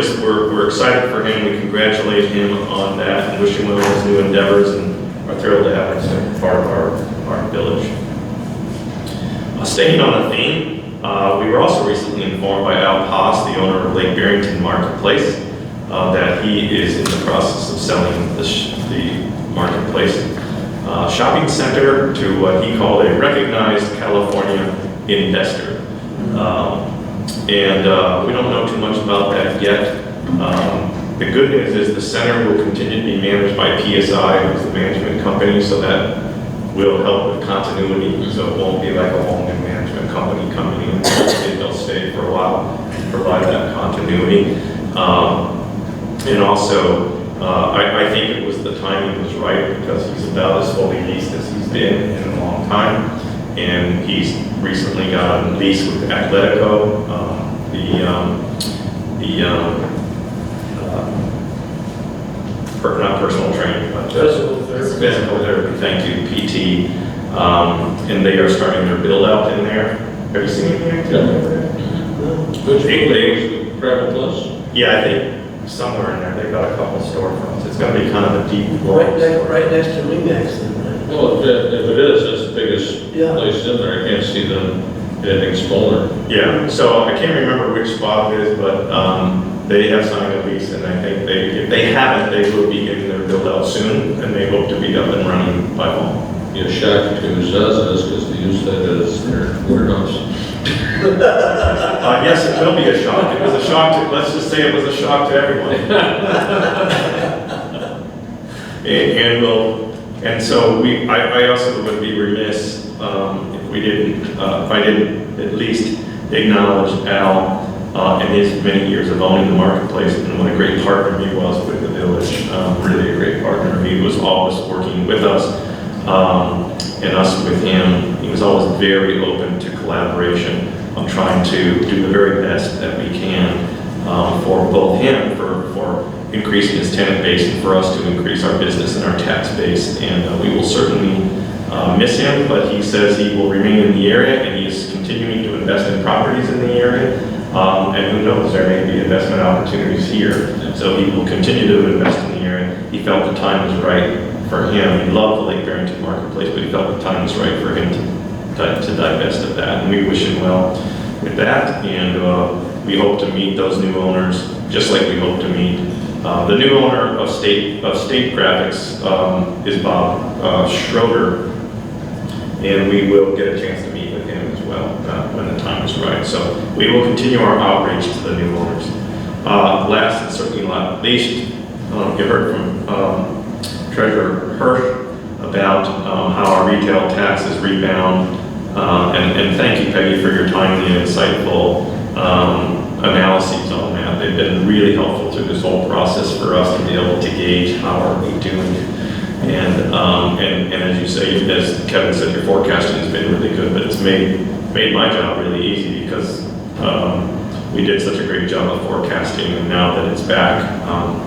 excited for him. We congratulate him on that and wish him well in his new endeavors, and are thrilled to have him as part of our village. Staying on the theme, we were also recently informed by Al Haas, the owner of Lake Barrington Marketplace, that he is in the process of selling the marketplace shopping center to what he called a recognized California investor. And we don't know too much about that yet. The good news is the center will continue to be managed by PSI, who's the management company, so that will help with continuity. So it won't be like a whole new management company coming in. They'll stay for a while, provide that continuity. And also, I think it was the timing was right, because he's about as fully leased as he's been in a long time. And he's recently got a lease with Atletico, not personal training, but physical therapy, thank you, PT. And they are starting their build out in there. Have you seen anything activity over there? Private Plus? Yeah, I think somewhere in there, they've got a couple storefronts. It's gonna be kind of a deep Right next to Remax then, right? Well, if it is, that's the biggest place in there. I can't see them anything smaller. Yeah, so I can't remember which spot it is, but they have signed a lease, and I think if they haven't, they will be getting their build out soon, and they hope to be up and running by fall. Be a shock to Zaza's, because they use that as their warehouse. Yes, it will be a shock. It was a shock to, let's just say it was a shock to everyone. And so I also would be remiss if I didn't at least acknowledge Al and his many years of owning the marketplace, and what a great partner he was with the village. Really a great partner. He was always working with us and us with him. He was always very open to collaboration. I'm trying to do the very best that we can for both him, for increasing his tenant base, and for us to increase our business and our tax base. And we will certainly miss him, but he says he will remain in the area, and he is continuing to invest in properties in the area. And who knows, there may be investment opportunities here. So he will continue to invest in the area. He felt the time was right for him. He loved the Lake Barrington Marketplace, but he felt the time was right for him to divest of that. And we wish him well with that. And we hope to meet those new owners, just like we hope to meet the new owner of State Graphics is Bob Schroeder. And we will get a chance to meet with him as well when the time is right. So we will continue our outreach to the new owners. Last and certainly not least, you heard from Treasurer Hirsch about how our retail taxes rebound. And thank you, Peggy, for your timely and insightful analyses on that. They've been really helpful through this whole process for us to be able to gauge how are we doing. And as you say, as Kevin said, your forecasting has been really good, but it's made my job really easy, because we did such a great job of forecasting, and now that it's back,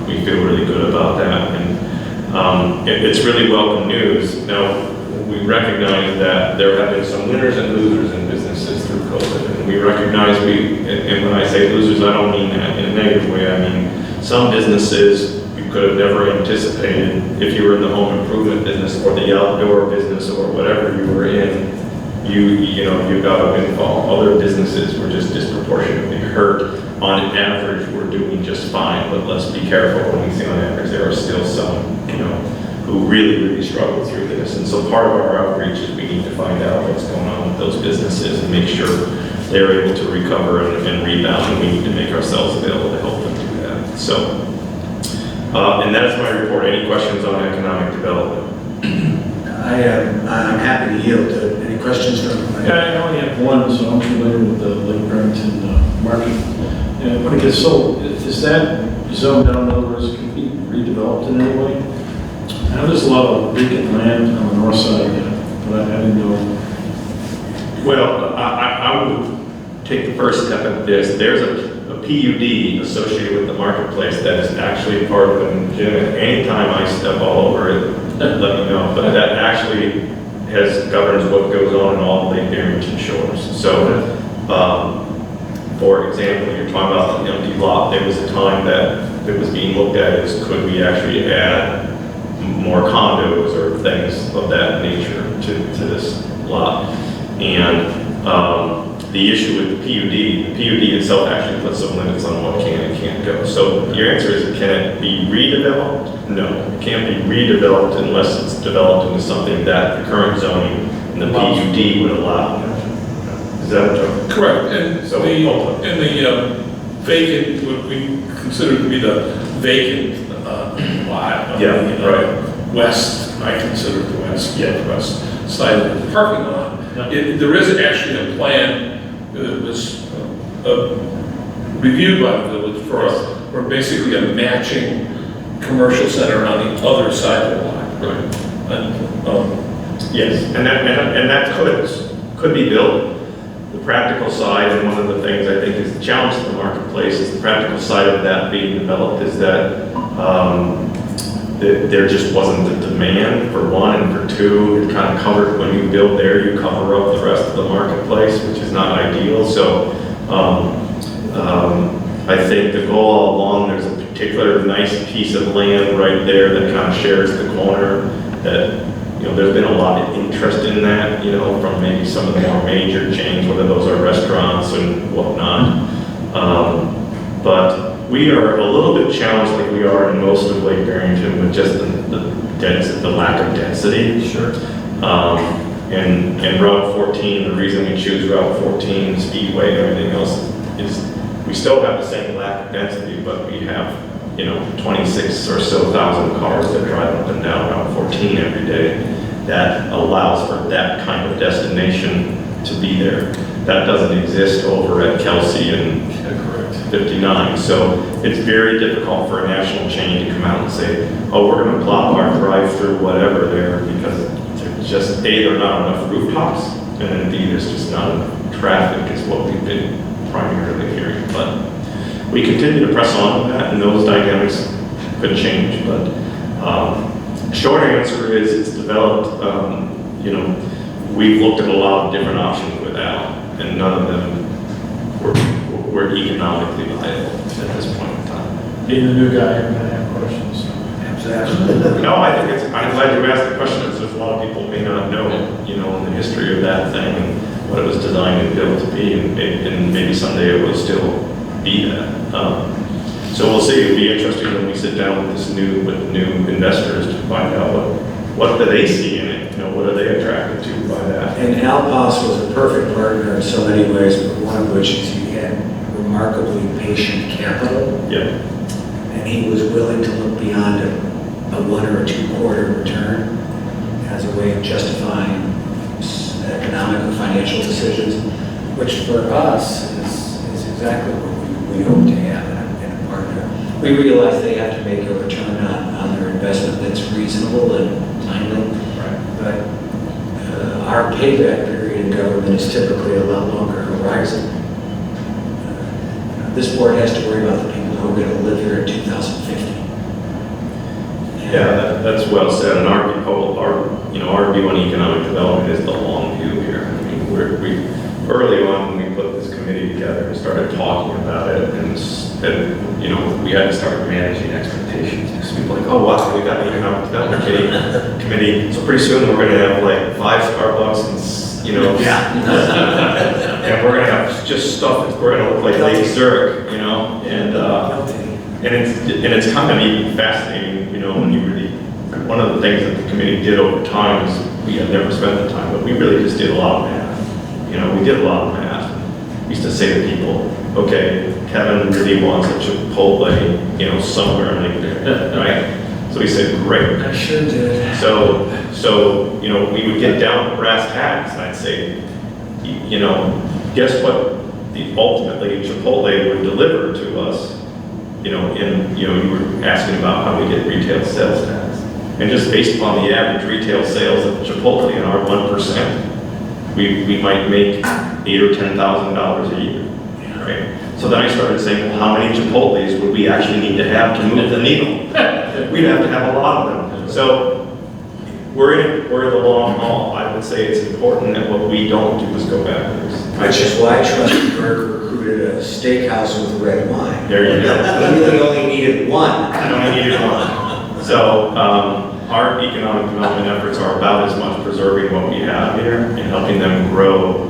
we feel really good about that. And it's really welcome news. Now, we recognize that there have been some winners and losers in businesses through COVID, and we recognize and when I say losers, I don't mean that in a negative way. I mean, some businesses you could have never anticipated. If you were in the home improvement business or the outdoor business or whatever you were in, you got a windfall. Other businesses were just disproportionately hurt. On average, we're doing just fine, but let's be careful when we say on average. There are still some, who really, really struggle through this. And so part of our outreach is we need to find out what's going on with those businesses and make sure they're able to recover and rebound, and we need to make ourselves available to help them do that. So, and that's my report. Any questions on economic development? I'm happy to yield. Any questions from? Yeah, I only have one, so I'm familiar with the Lake Barrington market. And when it gets sold, is that zoned down, in other words, can it be redeveloped in any way? I know there's a lot of vacant land on the north side, but I didn't know. Well, I would take the first step at this. There's a PUD associated with the marketplace that is actually part of the legitimate. Anytime I step all over it, let me know. But that actually governs what goes on in all Lake Barrington shores. So, for example, you're talking about the empty lot. There was a time that it was being looked at as could we actually add more condos or things of that nature to this lot. And the issue with the PUD itself actually puts some limits on what can and can't go. So your answer is, can it be redeveloped? No, it can't be redeveloped unless it's developed into something that the current zoning and the PUD would allow. Is that correct? And so the vacant, what we consider to be the vacant lot on the west, I consider the west, west side of the parking lot. There is actually a plan that was reviewed by the village for basically a matching commercial center on the other side of the line. Right. And, yes, and that could be built. The practical side, and one of the things I think is the challenge to the marketplace is the practical side of that being developed is that there just wasn't the demand for one, and for two, it kind of covered, when you build there, you cover up the rest of the marketplace, which is not ideal. So I think the goal all along, there's a particular nice piece of land right there that kind of shares the corner that, there's been a lot of interest in that, from maybe some of the more major chains, whether those are restaurants and whatnot. But we are a little bit challenged, like we are in most of Lake Barrington, with just the lack of density. Sure. And Route 14, the reason we choose Route 14, Speedway, and everything else is we still have the same lack of density, but we have 26 or so thousand cars that drive up and down Route 14 every day. That allows for that kind of destination to be there. That doesn't exist over at Kelsey and 59. So it's very difficult for a national chain to come out and say, oh, we're going to plop our drive-through whatever there, because there's just, A, there are not enough rooftops, and then B, there's just not enough traffic is what we've been primarily hearing. But we continue to press on with that, and those dynamics could change. But short answer is it's developed, we've looked at a lot of different options without, and none of them were economically viable at this point in time. Being the new guy, I'm going to have questions. Absolutely. No, I'm glad you asked the question, because there's a lot of people may not know, in the history of that thing and what it was designed and built to be, and maybe someday it will still be that. So we'll see. It'll be interesting when we sit down with with new investors to find out what do they see in it. What are they attracted to by that? And Alpos was a perfect partner in so many ways, but one of which is he had remarkably patient capital. Yeah. And he was willing to look beyond a 1 or 2 quarter return as a way of justifying economic or financial decisions, which for us is exactly what we hope to have in a partner. We realize they have to make a return on their investment that's reasonable and timely. Right. But our payback period in government is typically a lot longer horizon. This board has to worry about the people who are going to live here in 2050. Yeah, that's well said. And our view on economic development is the long view here. I mean, we early on when we put this committee together and started talking about it, and we had to start managing expectations, because people were like, oh wow, we got an economic development committee. So pretty soon we're going to have like 5 Starbucks and and we're going to have just stuff that's going to look like Lake Zurich, and it's kind of even fascinating, when you really, one of the things that the committee did over time is we had never spent the time, but we really just did a lot of math. We did a lot of math. We used to say to people, okay, Kevin really wants a Chipotle, somewhere in Lake there, right? So we said, great. I sure did. So, you know, we would get down to brass tacks, and I'd say, you know, guess what? Ultimately, Chipotle would deliver to us, you know, you were asking about how we get retail sales tax. And just based upon the average retail sales of Chipotle and our 1%, we might make $8,000 or $10,000 a year, right? So then I started saying, well, how many Chipotles would we actually need to have to move the needle? We'd have to have a lot of them. So we're in the long haul. I would say it's important that what we don't do is go backwards. Which is why Trustee Berg recruited a steakhouse with red wine. There you go. He really only needed one. I only needed one. So our economic development efforts are about as much preserving what we have here and helping them grow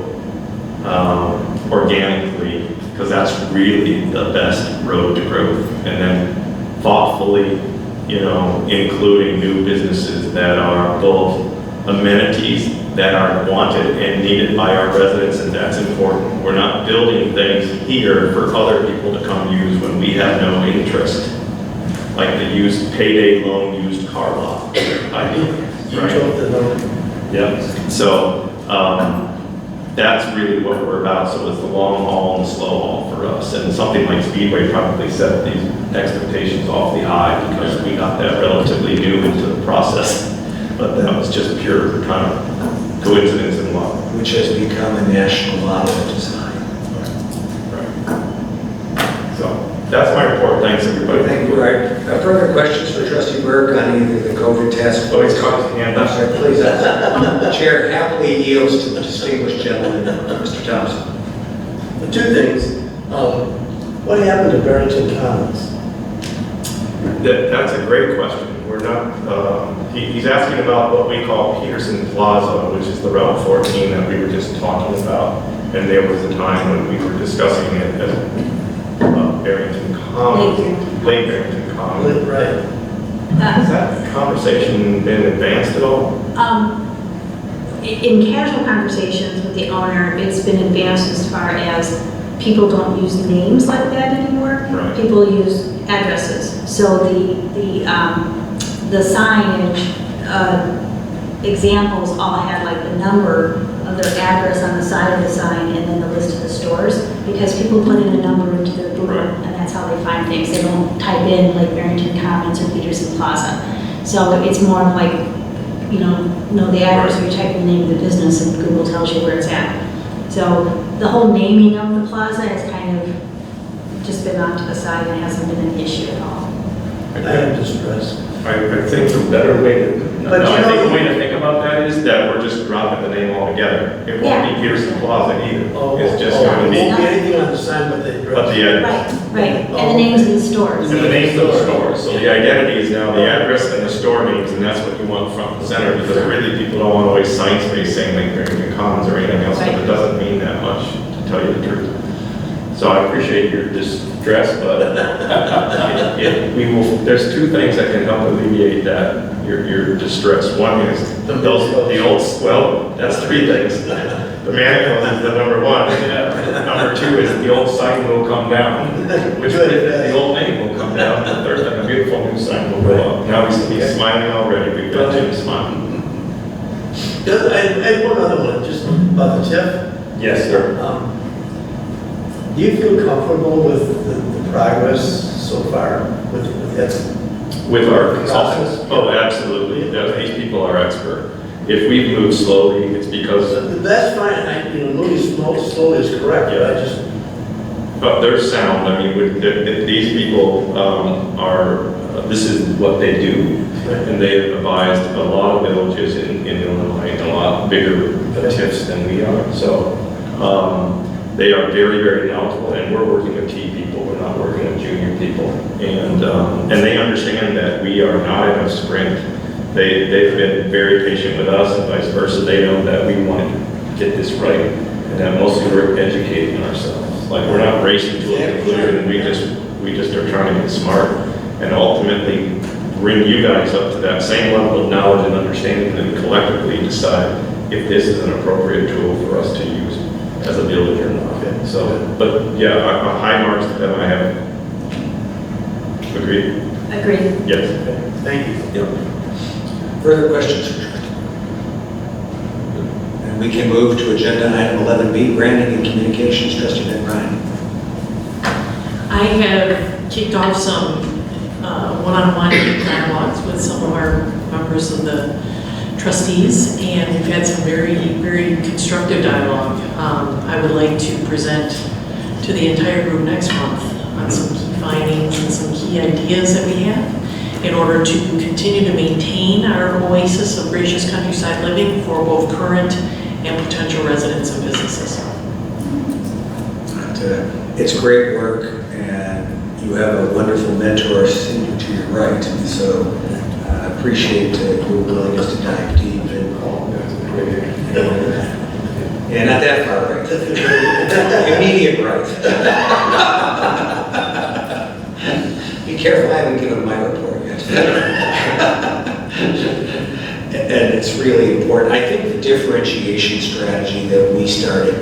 organically, because that's really the best road to growth. And then thoughtfully, you know, including new businesses that are both amenities that are wanted and needed by our residents, and that's important. We're not building things here for other people to come use when we have no interest, like the used payday loan used car lot idea, right? Yeah. So that's really what we're about. So it's the long haul and the slow haul for us. And something like Speedway probably set these expectations off the high because we got that relatively new into the process. But that was just pure kind of coincidence and luck. Which has become a national model of design. Right. So that's my report. Thanks, everybody. Thank you. Further questions for Trustee Berg on either the COVID task force? Oh, he's caught his hand up. I'm sorry, please. The chair happily yields to the distinguished gentleman, Mr. Thompson. Two things. What happened to Barrington Commons? That's a great question. We're not, he's asking about what we call Peterson Plaza, which is the Route 14 that we were just talking about. And there was a time when we were discussing it as Barrington Commons, Lake Barrington Commons. Right. Has that conversation been advanced at all? In casual conversations with the owner, it's been advanced as far as people don't use names like that anymore. Right. People use addresses. So the signage examples all had like the number of their address on the side of the sign and then the list of the stores, because people put in a number into their Google, Right. and that's how they find things. They don't type in like Barrington Commons or Peterson Plaza. So it's more of like, you know the address, or you type in the name of the business and Google tells you where it's at. So the whole naming of the plaza has kind of just been knocked to the side and hasn't been an issue at all. I am distressed. I think the better way to, But no, you I think know- the way to think about that is that we're just dropping the name altogether. It won't be Peterson Plaza either. It's just going to It be, won't be anything on the sign but the but address. the address. Right, and the names of the stores. And the names of the stores. So the identity is now the address and the store names, and that's what you want front and center, because really people don't want to waste sign space saying like Barrington Commons or anything else, because it doesn't mean that much, to tell you the truth. So I appreciate your distress, but there's two things that can help alleviate that, your distress. One is the old, well, that's three things. The manual is the number one. Number two is the old sign will come down, which the old name will come down. The third thing, a beautiful new sign will go up. Now he's smiling already. We've got Jim smiling. I had one other one, just about the TIF. Yes, sir. Do you feel comfortable with the progress so far with that? With our consultants? Oh, absolutely. These people are expert. If we've moved slowly, it's because... That's fine. Moving slowly is correct. Yeah, I just... But they're sound. I mean, these people this is what they do. And they have advised a lot of villages in Illinois, and a lot bigger TIFs than we are. So they are very, very knowledgeable, and we're working with key people. We're not working with junior people. And they understand that we are not in a sprint. They've been very patient with us and vice versa. They know that we want to get this right, and that mostly we're educating ourselves. Like, we're not racing to a conclusion. We just are trying to get smart and ultimately bring you guys up to that same level of knowledge and understanding, and then collectively decide if this is an appropriate tool for us to use as a village or not. Okay. So, but yeah, high marks to them. I have agreed. Agreed. Yes. Thank you. Yep. Further questions? And we can move to agenda item 11B, branding and communications. Trustee Ben Ryan. I have kicked off some one-on-one dialogues with some of our members of the trustees, and we've had some very, very constructive dialogue. I would like to present to the entire group next month on some key findings and some key ideas that we have in order to continue to maintain our oasis of gracious countryside living for both current and potential residents and businesses. It's great work, and you have a wonderful mentor sitting to your right, and so I appreciate your willingness to dive deep. And not that far right. Immediate right. Be careful, I haven't given my report yet. And it's really important. I think the differentiation strategy that we started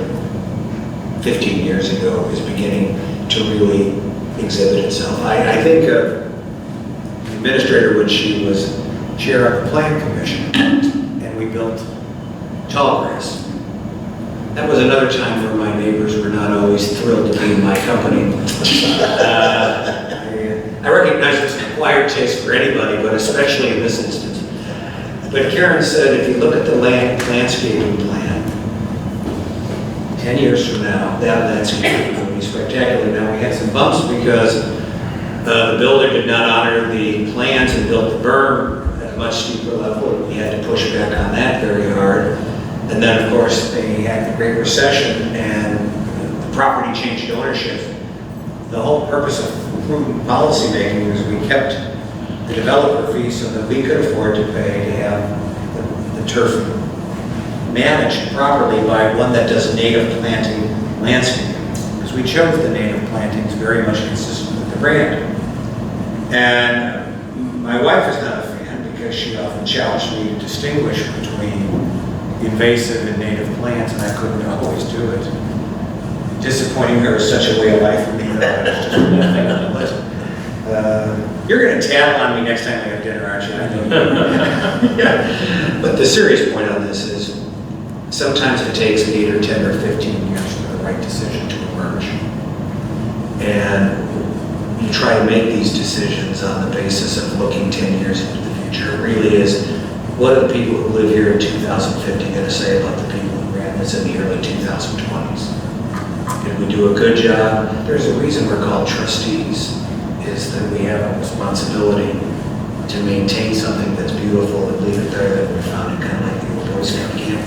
15 years ago is beginning to really exhibit itself. I think the administrator, when she was chair of the Plan Commission, and we built tall grass. That was another time where my neighbors were not always thrilled to be in my company. I recognize it's an acquired taste for anybody, but especially in this instance. But Karen said, if you look at the landscaping plan, 10 years from now, that landscaping will be spectacular. Now, we had some bumps because the builder did not honor the plans and built the berm at a much steeper level. We had to push back on that very hard. And then, of course, they had the Great Recession and the property changed ownership. The whole purpose of prudent policy making was we kept the developer fee so that we could afford to pay to have the turf managed properly by one that does native planting landscaping. Because we chose the native plantings very much consistent with the brand. And my wife is not a fan because she often challenged me to distinguish between invasive and native plants, and I couldn't always do it. Disappointing her is such a way of life for me that I was just nothing on the list. You're going to tattle on me next time we have dinner, aren't you? I know you. Yeah. But the serious point on this is sometimes it takes 8 or 10 or 15 years for the right decision to emerge. And you try to make these decisions on the basis of looking 10 years into the future. It really is, what are the people who live here in 2050 going to say about the people who ran this in the early 2020s? Did we do a good job? There's a reason we're called trustees, is that we have a responsibility to maintain something that's beautiful and leave it there that we found it kind of like the old Boy Scout camp.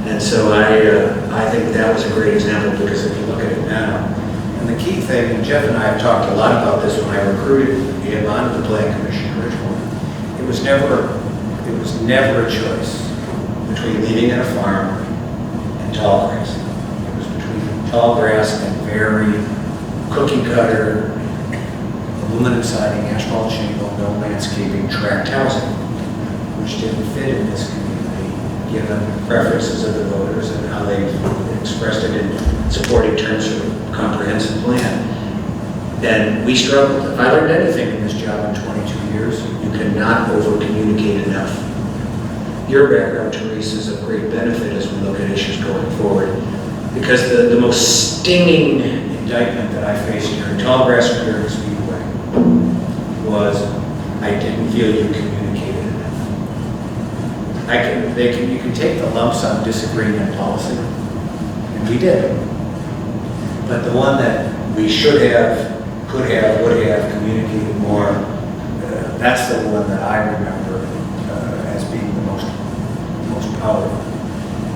And so I think that was a great example because if you look at it now, and the key thing, and Jeff and I have talked a lot about this when I recruited him onto the Plan Commission originally, it was never a choice between leaving in a farm and tall grass. It was between tall grass and very cookie cutter, aluminum siding, asphalt shingle, no landscaping, tract housing, which didn't fit in this community, given the preferences of the voters and how they expressed it in supporting terms of a comprehensive plan. And we struggled. If I learned anything in this job in 22 years, you cannot over-communicate enough. Your background, Therese, is of great benefit as we look at issues going forward. Because the most stinging indictment that I faced here in Tallgrass Clearing Speedway was I didn't feel you communicated enough. You can take the lumps on disagreeing on policy, and we did. But the one that we should have, could have, would have communicated more, that's the one that I remember as being the most powerful.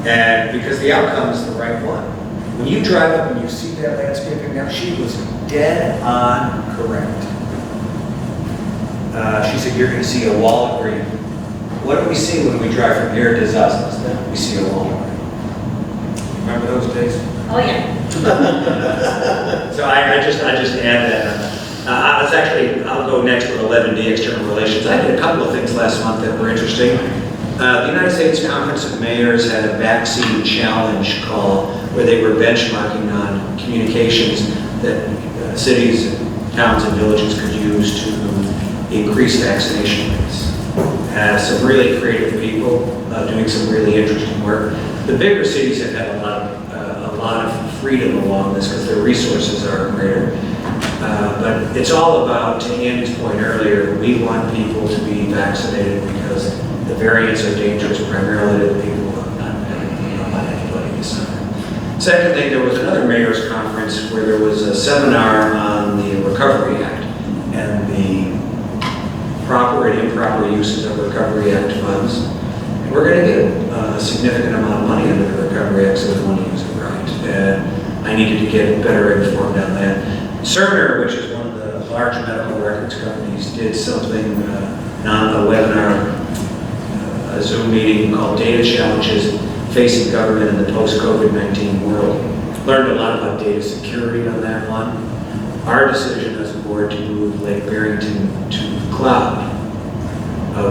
And because the outcome is the right one. When you drive up and you see that landscaping now, she was dead on correct. She said, you're going to see a wall of green. What do we see when we drive from here to Zosmas? We see a wall of green. Remember those days? Oh, yeah. So I just add that. I'll go next with 11D, external relations. I did a couple of things last month that were interesting. The United States Conference of Mayors had a vaccine challenge call where they were benchmarking on communications that cities towns and villages could use to increase vaccination rates. Have some really creative people doing some really interesting work. The bigger cities have had a lot of freedom along this because their resources are greater. But it's all about, to Andy's point earlier, we want people to be vaccinated because the variants are dangerous primarily to the people who have not had anybody this summer. Second thing, there was another mayor's conference where there was a seminar on the Recovery Act and the proper and improper uses of Recovery Act funds. And we're going to get a significant amount of money under the Recovery Act, so we want to use it right. And I needed to get better informed on that. Cerner, which is one of the large medical records companies, did something, a webinar, a Zoom meeting called Data Challenges Facing Government in the Post-COVID-19 World. Learned a lot about data security on that one. Our decision as a board to move Lake Barrington to the cloud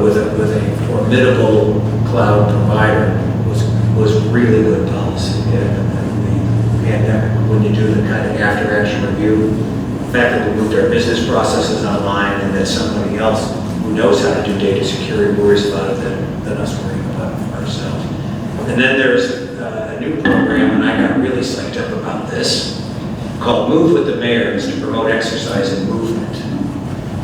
with a formidable cloud provider was really good policy. And the pandemic, when you do the kind of after-action review, the fact that we moved our business processes online and that somebody else who knows how to do data security worries about it than us worrying about it for ourselves. And then there's a new program, and I got really psyched up about this, called Move with the Mayors to promote exercise and movement.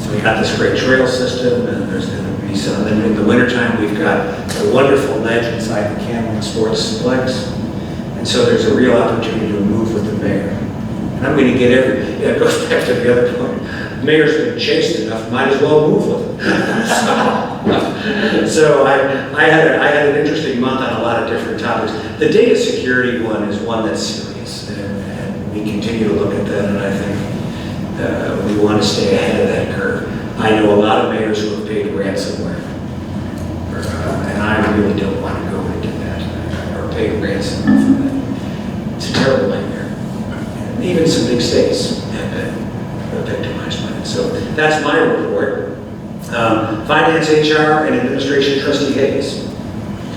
So we got this great trail system, and there's going to be some. Then in the wintertime, we've got a wonderful ledge inside the Cameron Sportsplex. And so there's a real opportunity to move with the mayor. And I'm going to get it goes back to the other point. The mayor's been chased enough, might as well move with him. So I had an interesting month on a lot of different topics. The data security one is one that's serious, and we continue to look at that, and I think we want to stay ahead of that curve. I know a lot of mayors who have paid ransomware, and I really don't want to go into that, or pay ransom for that. It's a terrible nightmare. And even some big states have been victimized by it. So that's my report. Finance, HR, and Administration Trustee Hayes.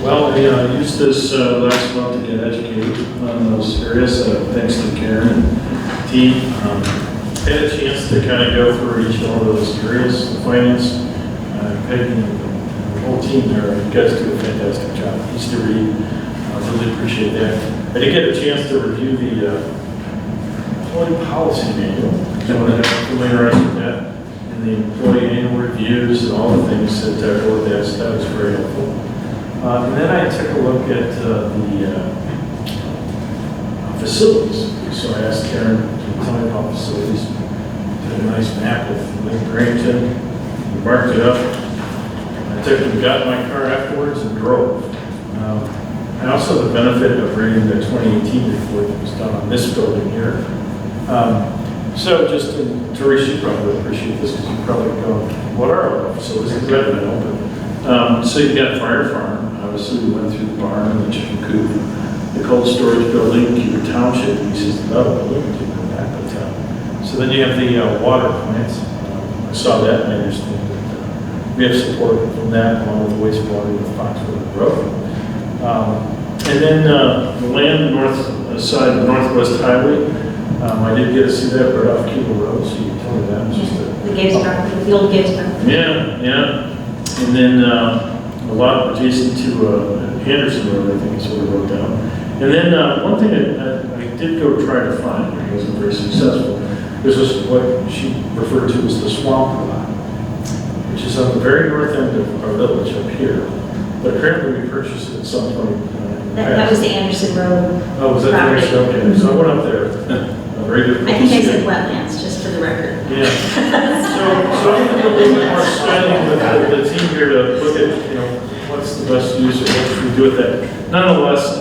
Well, I used this last month to get educated on those areas, thanks to Karen and team. Had a chance to kind of go through each one of those areas, the finance, Peggy and the whole team there. You guys do a fantastic job. Easy to read. I really appreciate that. I did get a chance to review the employee policy manual. I'm familiarized with that. And the employee annual reviews and all the things that go with that. So that was very helpful. And then I took a look at the facilities. So I asked Karen to tell me about facilities. Did a nice map of Lake Barrington. We marked it up. I got in my car afterwards and drove. I also have the benefit of reading the 2018 report that was done on this building here. So just, Teresa, you probably appreciate this because you probably go, what are our facilities? Because I don't know. So you've got Fire Farm. Obviously, we went through the barn, the chicken coop, the cold storage building, Cuba Township leases the other building, we didn't know that. But, so then you have the water plants. I saw that and I understand that we have support from that along with the wastewater with Foxwood Road. And then the land north side of the Northwest Highway. I did get to see that right off Cuba Road, so you can tell me that. It's just The Gibbs property, the old Gibbs property. Yeah. And then a lot adjacent to Henderson Road, I think is what I wrote down. And then one thing that I did go try to find, but it wasn't very successful, this was what she referred to as the swamp lot, which is on the very north end of our village up here. But apparently we purchased it at some point. That was the Anderson Road. Oh, was that the property. Anderson? Okay, so I went up there. Very difficult I think to I see. said wetlands, just for the record. Yeah. So I'm going to do a little bit more studying with the team here to look at, what's the best use or what should we do with that. Nonetheless,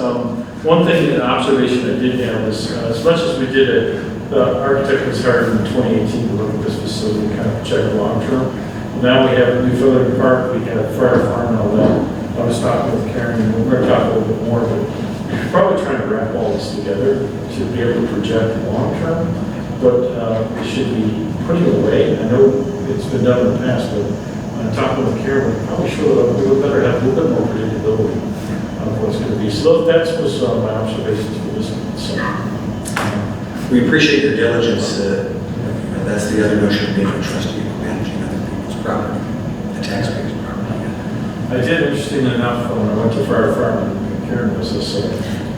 one thing, an observation I did have is, as much as we did it, the architect was hired in 2018 to look at this facility and kind of check it long term. Now we have a new Filler Park, we have Fire Farm and all that. I was talking with Karen, and we're going to talk a little bit more, but we're probably trying to wrap all this together to be able to project long term, but we should be putting it away. I know it's been done in the past, but talking with Karen, we probably should we would better have a little bit more predictability of what's going to be. So that was my observations for this. So, We appreciate your diligence. that's the other notion of being a trustee, managing other people's property, the taxpayers' property. I did, interesting enough, when I went to Fire Farm, Karen was this,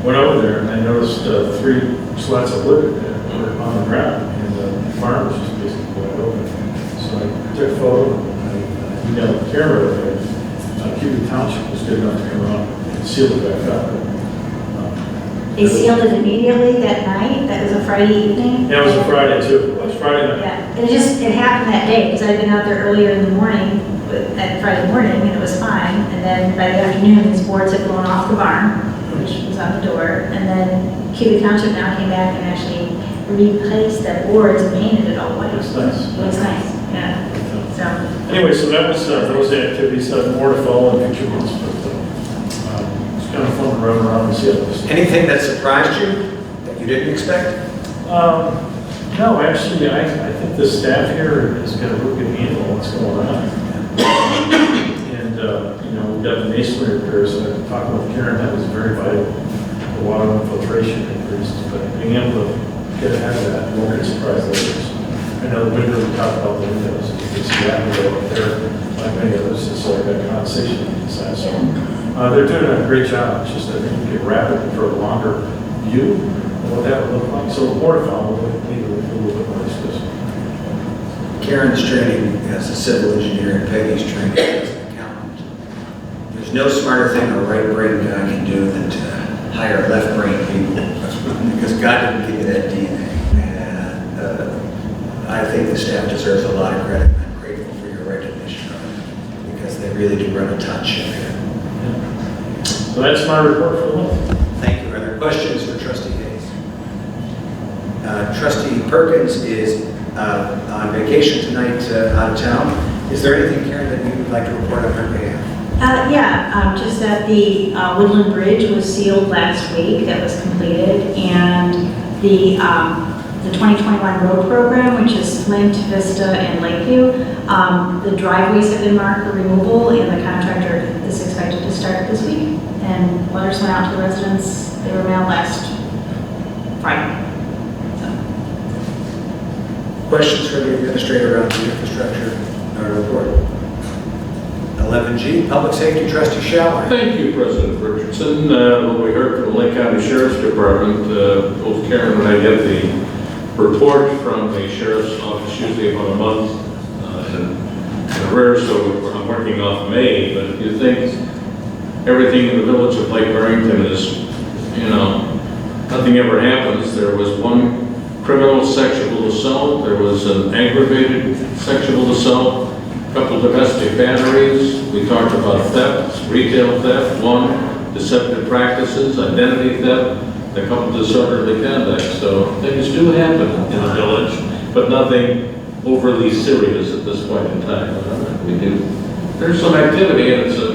went over there and I noticed 3 slats of wood were on the ground and the farm was just basically wide open. So I took a photo and I emailed Karen over there. Cuba Township was good enough to come out and seal it back up. They sealed it immediately that night. That was a Friday evening. Yeah, it was a Friday too. It was Friday night. Yeah, it happened that day because I'd been out there earlier in the morning, that Friday morning, and it was fine. And then by the afternoon, these boards had blown off the barn, which was on the door. And then Cuba Township now came back and actually replaced the boards and painted it all white. It was nice. It was nice, yeah. So. Anyway, so that was those activities. More to follow in future months, but it's kind of fun to run around and see all this. Anything that surprised you that you didn't expect? No, actually, I think the staff here has got a real good handle on what's going on. And, you know, we've got the masonry repairs, and I'm talking with Karen, that was very vital. The water infiltration increased, but being able to get ahead of that, won't get surprised later. I know the window, we talked about the windows, it's that window up there, like many others, it's like that condensation inside. So they're doing a great job. It's just that we can get rapid for a longer view of what that would look like. So more to follow, maybe we'll a little bit more discussion. Karen's training as a civil engineer and Peggy's training as an accountant. There's no smarter thing a right brain guy can do than to hire left brain people because God didn't give you that DNA. And I think the staff deserves a lot of credit. I'm grateful for your recognition of it because they really do run a tight ship here. So that's my report for the month. Thank you. Are there questions for Trustee Hayes? Trustee Perkins is on vacation tonight out of town. Is there anything, Karen, that you would like to report on her behalf? Just that the Woodland Bridge was sealed last week. That was completed. And the 2021 road program, which is Flint, Vista, and Lakeview. The driveways have been marked for removal, and the contractor is expected to start this week. And letters went out to the residents. They were mailed last Friday. Questions for the administrator on the infrastructure report? 11G, Public Safety, Trustee Schaller. Thank you, President Richardson. What we heard from the Lake County Sheriff's Department, both Karen and I get the report from the Sheriff's Office usually about a month in arrears, so I'm working off May, but if you think everything in the village of Lake Barrington is, you know, nothing ever happens. There was one criminal sexual assault, there was an aggravated sexual assault, a couple domestic batteries, we talked about theft, retail theft, one, deceptive practices, identity theft, a couple disorderly conduct. So things do happen in the village, but nothing overly serious at this point in time. We do. There's some activity, and it's a